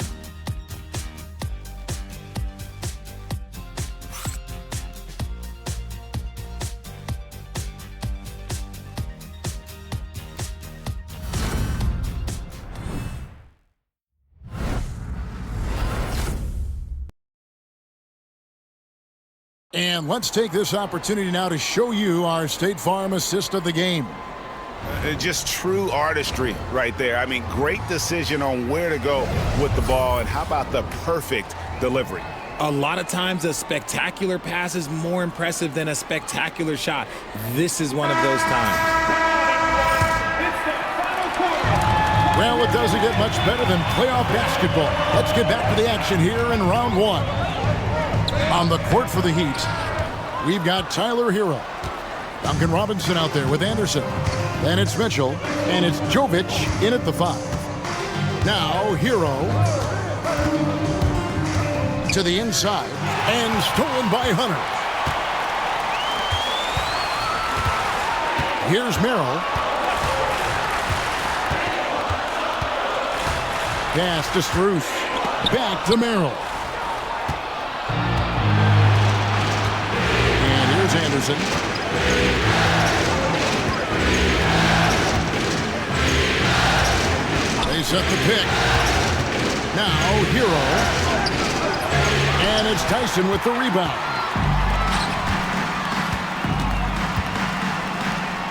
And let's take this opportunity now to show you our State Farm assist of the game. Just true artistry right there. I mean, great decision on where to go with the ball, and how about the perfect delivery? A lot of times a spectacular pass is more impressive than a spectacular shot. This is one of those times. Well, it doesn't get much better than playoff basketball. Let's get back to the action here in round 1. On the court for the Heat, we've got Tyler Hero. Duncan Robinson out there with Anderson. Then it's Mitchell, and it's Jovic in at the 5. Now Hero to the inside, and stolen by Hunter. Here's Merrill. Pass to Strus. Back to Merrill. Anderson. They set the pick. Now Hero. And it's Tyson with the rebound.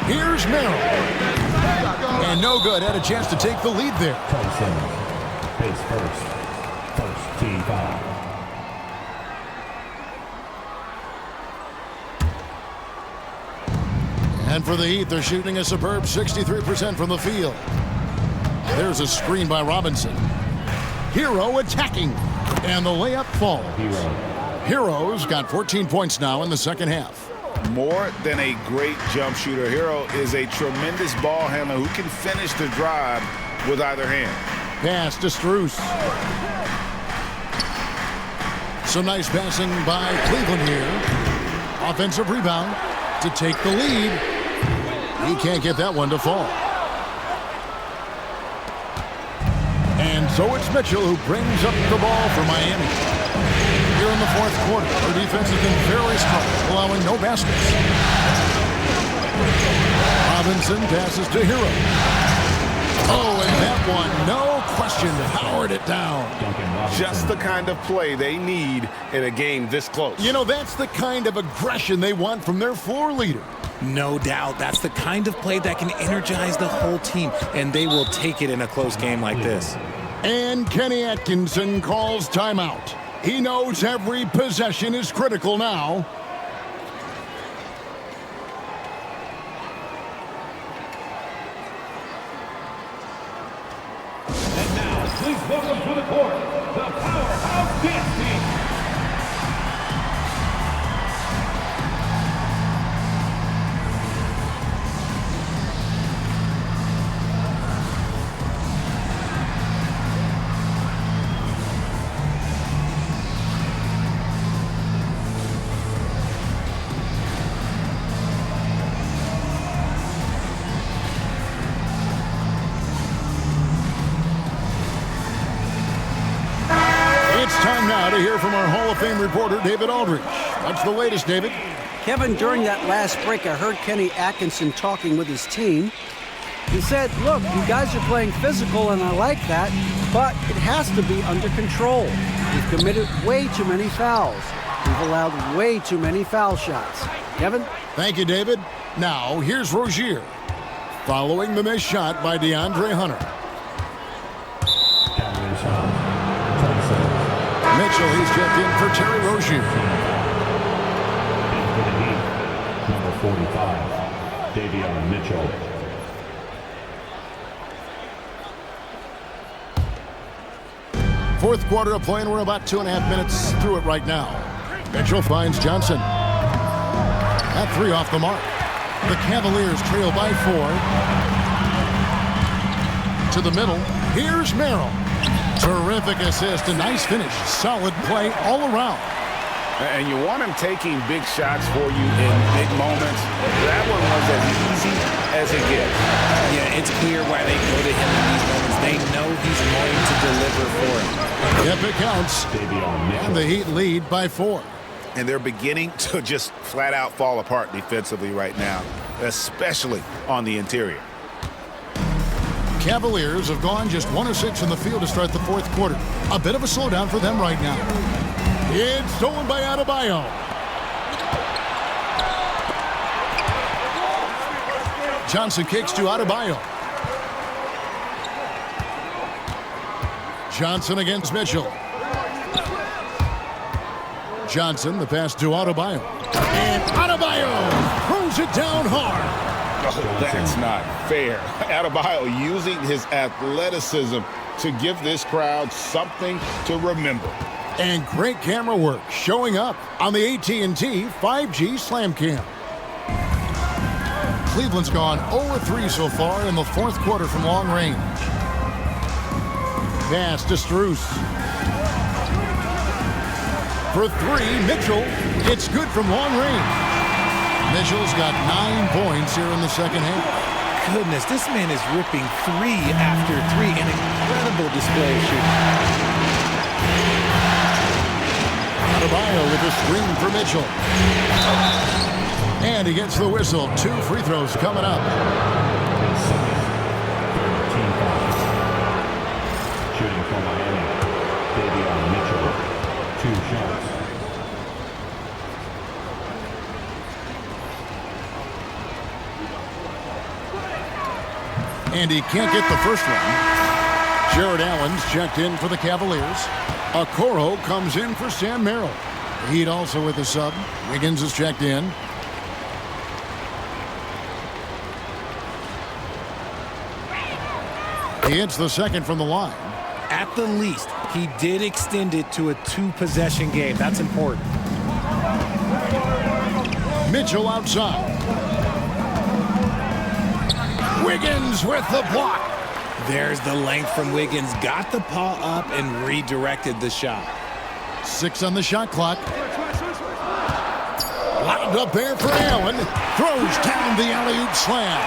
Here's Merrill. And no good. Had a chance to take the lead there. Tyson, pace first. First team foul. And for the Heat, they're shooting a superb 63% from the field. There's a screen by Robinson. Hero attacking. And the layup falls. Hero's got 14 points now in the second half. More than a great jump shooter, Hero is a tremendous ball handler who can finish the drive with either hand. Pass to Strus. Some nice passing by Cleveland here. Offensive rebound to take the lead. He can't get that one to fall. And so it's Mitchell who brings up the ball for Miami. Here in the fourth quarter, our defense has been very strong, allowing no baskets. Robinson passes to Hero. Oh, and that one, no question, powered it down. Just the kind of play they need in a game this close. You know, that's the kind of aggression they want from their floor leader. No doubt. That's the kind of play that can energize the whole team, and they will take it in a close game like this. And Kenny Atkinson calls timeout. He knows every possession is critical now. And now, please welcome to the court, the Powerhouse Dance Team. It's time now to hear from our Hall of Fame reporter, David Aldridge. What's the latest, David? Kevin, during that last break, I heard Kenny Atkinson talking with his team. He said, look, you guys are playing physical, and I like that, but it has to be under control. We've committed way too many fouls. We've allowed way too many foul shots. Kevin? Thank you, David. Now, here's Rozier, following the missed shot by DeAndre Hunter. Mitchell, he's checked in for Terry Rozier. And for the Heat, number 45, Davion Mitchell. Fourth quarter of play, and we're about 2.5 minutes through it right now. Mitchell finds Johnson. That three off the mark. The Cavaliers trail by 4. To the middle. Here's Merrill. Terrific assist, a nice finish. Solid play all around. And you want him taking big shots for you in big moments. That one was as easy as it gets. Yeah, it's clear why they go to him in these moments. They know he's going to deliver for him. Yep, it counts. And the Heat lead by 4. And they're beginning to just flat out fall apart defensively right now, especially on the interior. Cavaliers have gone just 1 of 6 in the field to start the fourth quarter. A bit of a slowdown for them right now. It's stolen by Adebayo. Johnson kicks to Adebayo. Johnson against Mitchell. Johnson, the pass to Adebayo. And Adebayo throws it down hard. Oh, that's not fair. Adebayo using his athleticism to give this crowd something to remember. And great camera work showing up on the AT&T 5G Slam Cam. Cleveland's gone 0-3 so far in the fourth quarter from long range. Pass to Strus. For 3, Mitchell. It's good from long range. Mitchell's got 9 points here in the second half. Goodness, this man is ripping 3 after 3. An incredible display of shooting. Adebayo with a screen for Mitchell. And he gets the whistle. 2 free throws coming up. Shooting for Miami, Davion Mitchell, 2 shots. And he can't get the first one. Jared Allen's checked in for the Cavaliers. Okoro comes in for Sam Merrill. Heat also with a sub. Wiggins is checked in. He hits the second from the line. At the least, he did extend it to a 2-possession game. That's important. Mitchell outside. Wiggins with the block. There's the length from Wiggins. Got the paw up and redirected the shot. 6 on the shot clock. Lined up there for Allen. Throws down the alley-oop slam.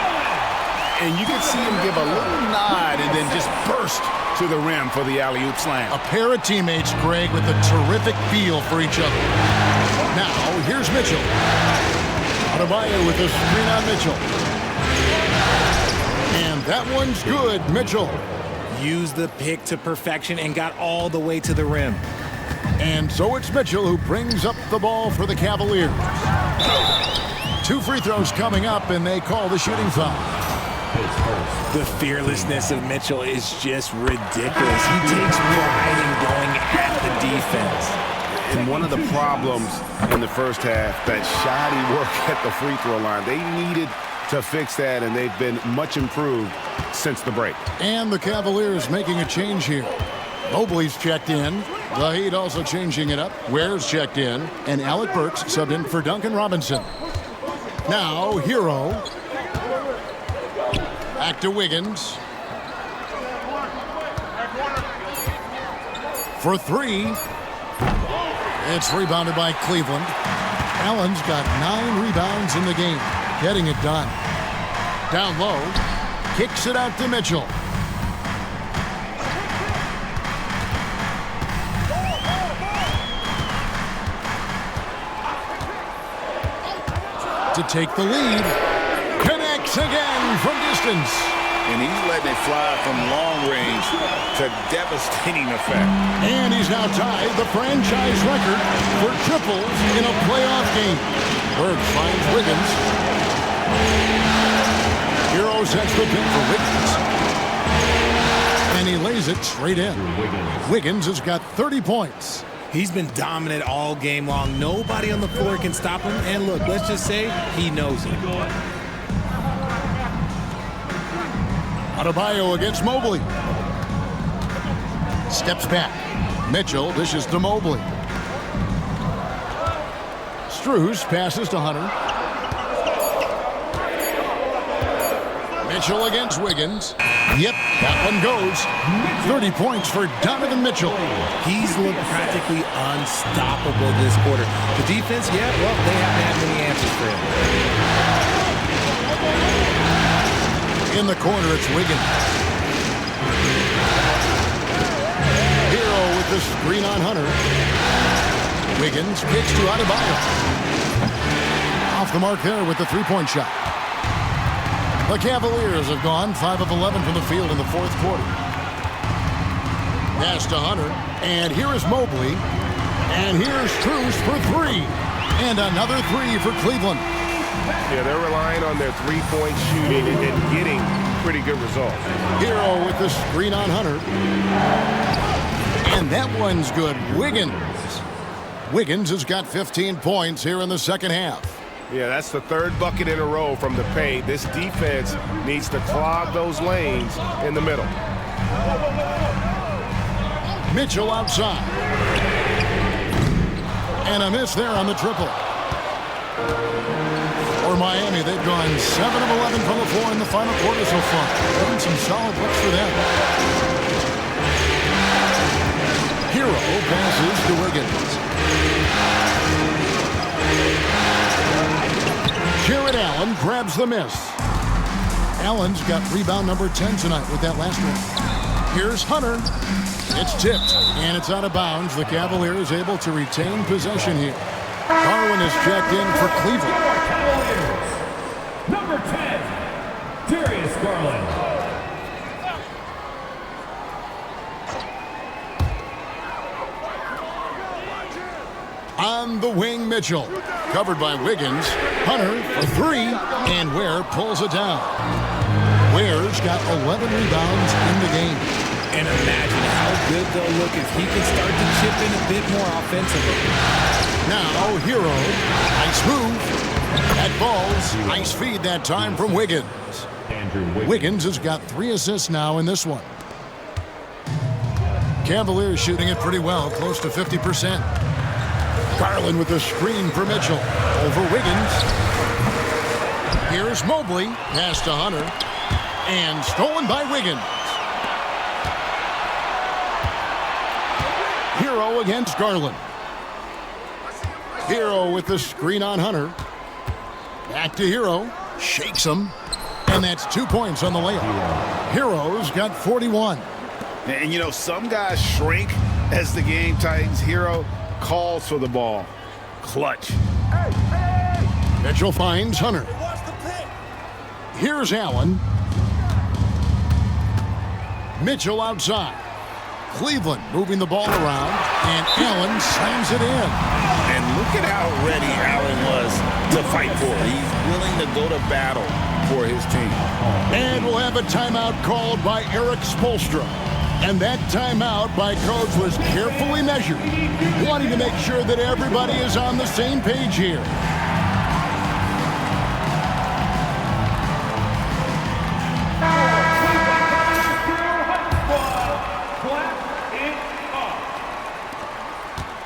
And you can see him give a little nod and then just burst to the rim for the alley-oop slam. A pair of teammates, Greg, with a terrific feel for each other. Now, here's Mitchell. Adebayo with a screen on Mitchell. And that one's good, Mitchell. Used the pick to perfection and got all the way to the rim. And so it's Mitchell who brings up the ball for the Cavaliers. 2 free throws coming up, and they call the shooting foul. The fearlessness of Mitchell is just ridiculous. He takes pride in going at the defense. And one of the problems in the first half, that shoddy work at the free throw line. They needed to fix that, and they've been much improved since the break. And the Cavaliers making a change here. Mobley's checked in. The Heat also changing it up. Ware's checked in. And Alec Burks subbed in for Duncan Robinson. Now, Hero. Back to Wiggins. For three. It's rebounded by Cleveland. Allen's got 9 rebounds in the game. Getting it done. Down low. Kicks it out to Mitchell. To take the lead. Connects again from distance. And he's letting it fly from long range to devastating effect. And he's now tied the franchise record for triples in a playoff game. Burks finds Wiggins. Hero sets the pin for Wiggins. And he lays it straight in. Wiggins has got 30 points. He's been dominant all game long. Nobody on the floor can stop him. And look, let's just say he knows it. Adebayo against Mobley. Steps back. Mitchell dishes to Mobley. Strus passes to Hunter. Mitchell against Wiggins. Yep, that one goes. 30 points for Donovan Mitchell. He's looked practically unstoppable this quarter. The defense, yeah, well, they haven't had many answers for him. In the corner, it's Wiggins. Hero with the screen on Hunter. Wiggins kicks to Adebayo. Off the mark there with the three-point shot. The Cavaliers have gone 5 of 11 from the field in the fourth quarter. Pass to Hunter. And here is Mobley. And here's Strus for three. And another three for Cleveland. Yeah, they're relying on their three-point shooting and getting pretty good results. Hero with the screen on Hunter. And that one's good. Wiggins has got 15 points here in the second half. Yeah, that's the third bucket in a row from the paint. This defense needs to clog those lanes in the middle. Mitchell outside. And a miss there on the triple. For Miami, they've gone 7 of 11 from the floor in the final quarter so far. Getting some solid looks for them. Hero passes to Wiggins. Jared Allen grabs the miss. Allen's got rebound number 10 tonight with that last one. Here's Hunter. It's tipped, and it's out of bounds. The Cavaliers able to retain possession here. Garland is checked in for Cleveland. Number 10, Darius Garland. On the wing, Mitchell. Covered by Wiggins. Hunter for three, and Ware pulls it down. Ware's got 11 rebounds in the game. And imagine how good they'll look if he can start to chip in a bit more offensively. Now, Hero. Nice move. That ball's nice feed that time from Wiggins. Wiggins has got 3 assists now in this one. Cavaliers shooting it pretty well, close to 50%. Garland with the screen for Mitchell. Over Wiggins. Here's Mobley. Pass to Hunter. And stolen by Wiggins. Hero against Garland. Hero with the screen on Hunter. Back to Hero. Shakes him. And that's 2 points on the layup. Hero's got 41. And, you know, some guys shrink as the game tightens. Hero calls for the ball. Clutch. Mitchell finds Hunter. Here's Allen. Mitchell outside. Cleveland moving the ball around, and Allen slams it in. And look at how ready Allen was to fight for it. He's willing to go to battle for his team. And we'll have a timeout called by Eric Spoelstra. And that timeout by coach was carefully measured, wanting to make sure that everybody is on the same page here.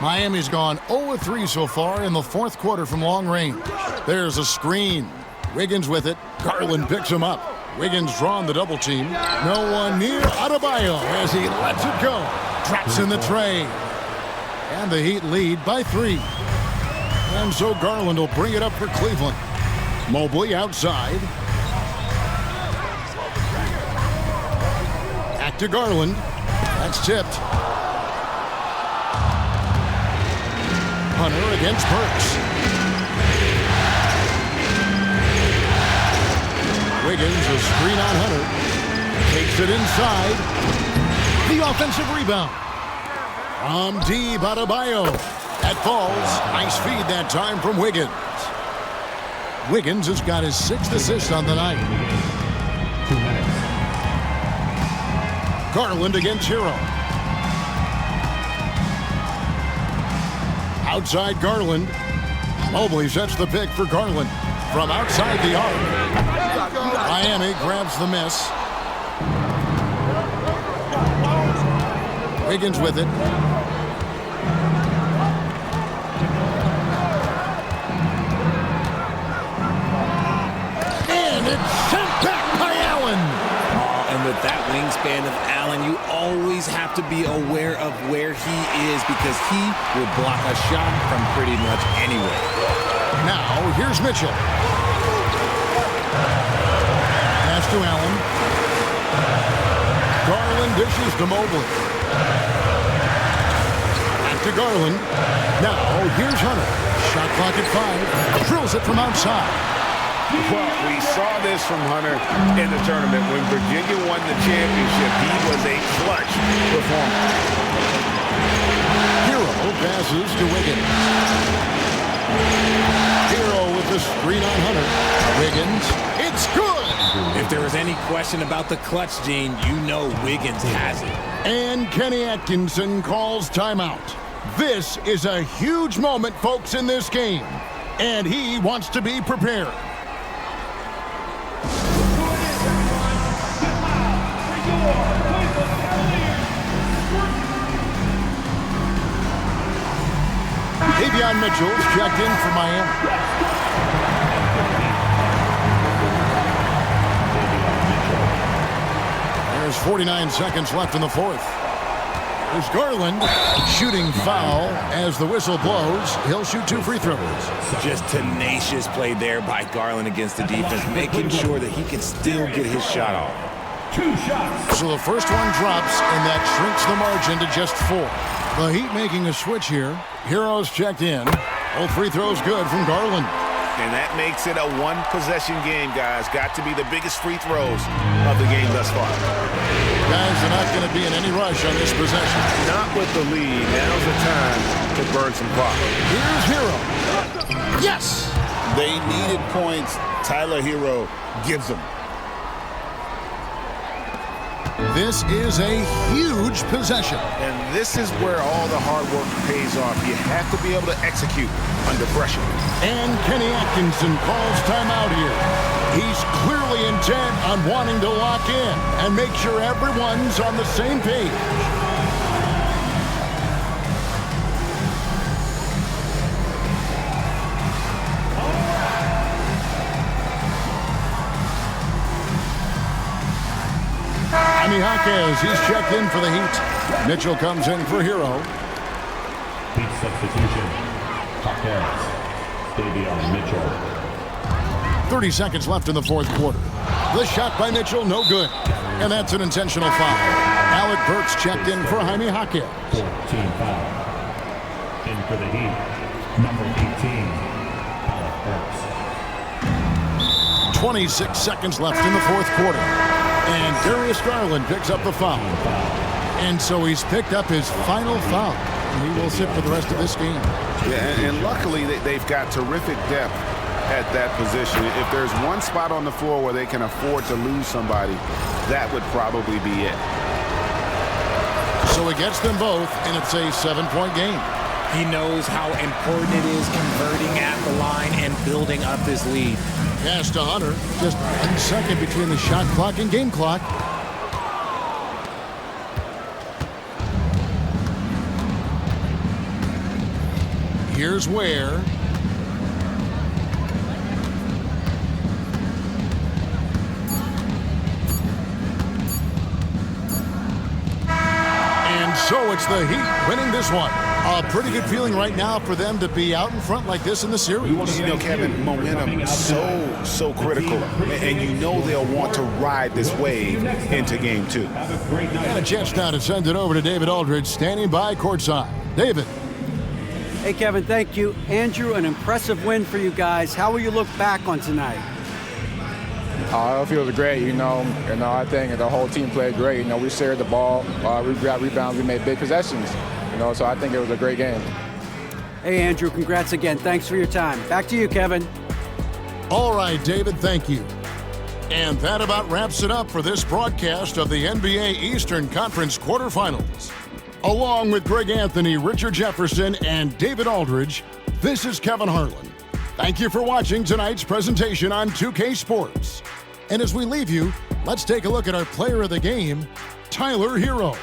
Miami's gone 0-3 so far in the fourth quarter from long range. There's a screen. Wiggins with it. Garland picks him up. Wiggins drawn the double team. No one near Adebayo as he lets it go. Drops in the tray. And the Heat lead by 3. And so Garland will bring it up for Cleveland. Mobley outside. Back to Garland. That's tipped. Hunter against Burks. Wiggins, a screen on Hunter. Takes it inside. The offensive rebound. From deep, Adebayo. That falls. Nice feed that time from Wiggins. Wiggins has got his 6th assist on the night. 2 minutes. Garland against Hero. Outside Garland. Mobley sets the pick for Garland. From outside the arc. Miami grabs the miss. Wiggins with it. And it's sent back by Allen. And with that wingspan of Allen, you always have to be aware of where he is because he will block a shot from pretty much anywhere. Now, here's Mitchell. Pass to Allen. Garland dishes to Mobley. Back to Garland. Now, here's Hunter. Shot clock at 5. Drills it from outside. Well, we saw this from Hunter in the tournament. When Virginia won the championship, he was a clutch performer. Hero passes to Wiggins. Hero with the screen on Hunter. Wiggins, it's good! If there was any question about the clutch gene, you know Wiggins has it. And Kenny Atkinson calls timeout. This is a huge moment, folks, in this game. And he wants to be prepared. Davion Mitchell's checked in for Miami. There's 49 seconds left in the fourth. There's Garland shooting foul as the whistle blows. He'll shoot 2 free throws. Just tenacious play there by Garland against the defense, making sure that he can still get his shot off. 2 shots. So the first one drops, and that shrinks the margin to just 4. The Heat making a switch here. Heroes checked in. Both free throws good from Garland. And that makes it a one-possession game, guys. Got to be the biggest free throws of the game thus far. Guys are not going to be in any rush on this possession. Not with the lead. Now's the time to burn some clock. Here's Hero. Yes! They needed points. Tyler Hero gives them. This is a huge possession. And this is where all the hard work pays off. You have to be able to execute under pressure. And Kenny Atkinson calls timeout here. He's clearly intent on wanting to lock in and make sure everyone's on the same page. Jaquez, he's checked in for the Heat. Mitchell comes in for Hero. Heat substitution. Jaquez. Davion Mitchell. 30 seconds left in the fourth quarter. The shot by Mitchell, no good. And that's an intentional foul. Alec Burks checked in for Jaime Jaquez. 14 foul. In for the Heat. Number 18. Alec Burks. 26 seconds left in the fourth quarter. And Darius Garland picks up the foul. And so he's picked up his final foul. And he will sit for the rest of this game. Yeah, and luckily they've got terrific depth at that position. If there's one spot on the floor where they can afford to lose somebody, that would probably be it. So he gets them both, and it's a 7-point game. He knows how important it is converting at the line and building up this lead. Pass to Hunter. Just 1 second between the shot clock and game clock. Here's Ware. And so it's the Heat winning this one. A pretty good feeling right now for them to be out in front like this in the series. You know, Kevin, momentum so critical. And you know they'll want to ride this wave into game 2. And a chance now to send it over to David Aldridge, standing by courtside. David. Hey, Kevin, thank you. Andrew, an impressive win for you guys. How will you look back on tonight? It feels great, I think the whole team played great. We shared the ball, we got rebounds, we made big possessions, so I think it was a great game. Hey, Andrew, congrats again. Thanks for your time. Back to you, Kevin. All right, David, thank you. And that about wraps it up for this broadcast of the NBA Eastern Conference quarterfinals. Along with Greg Anthony, Richard Jefferson, and David Aldridge, this is Kevin Harlan. Thank you for watching tonight's presentation on 2K Sports. And as we leave you, let's take a look at our player of the game, Tyler Hero.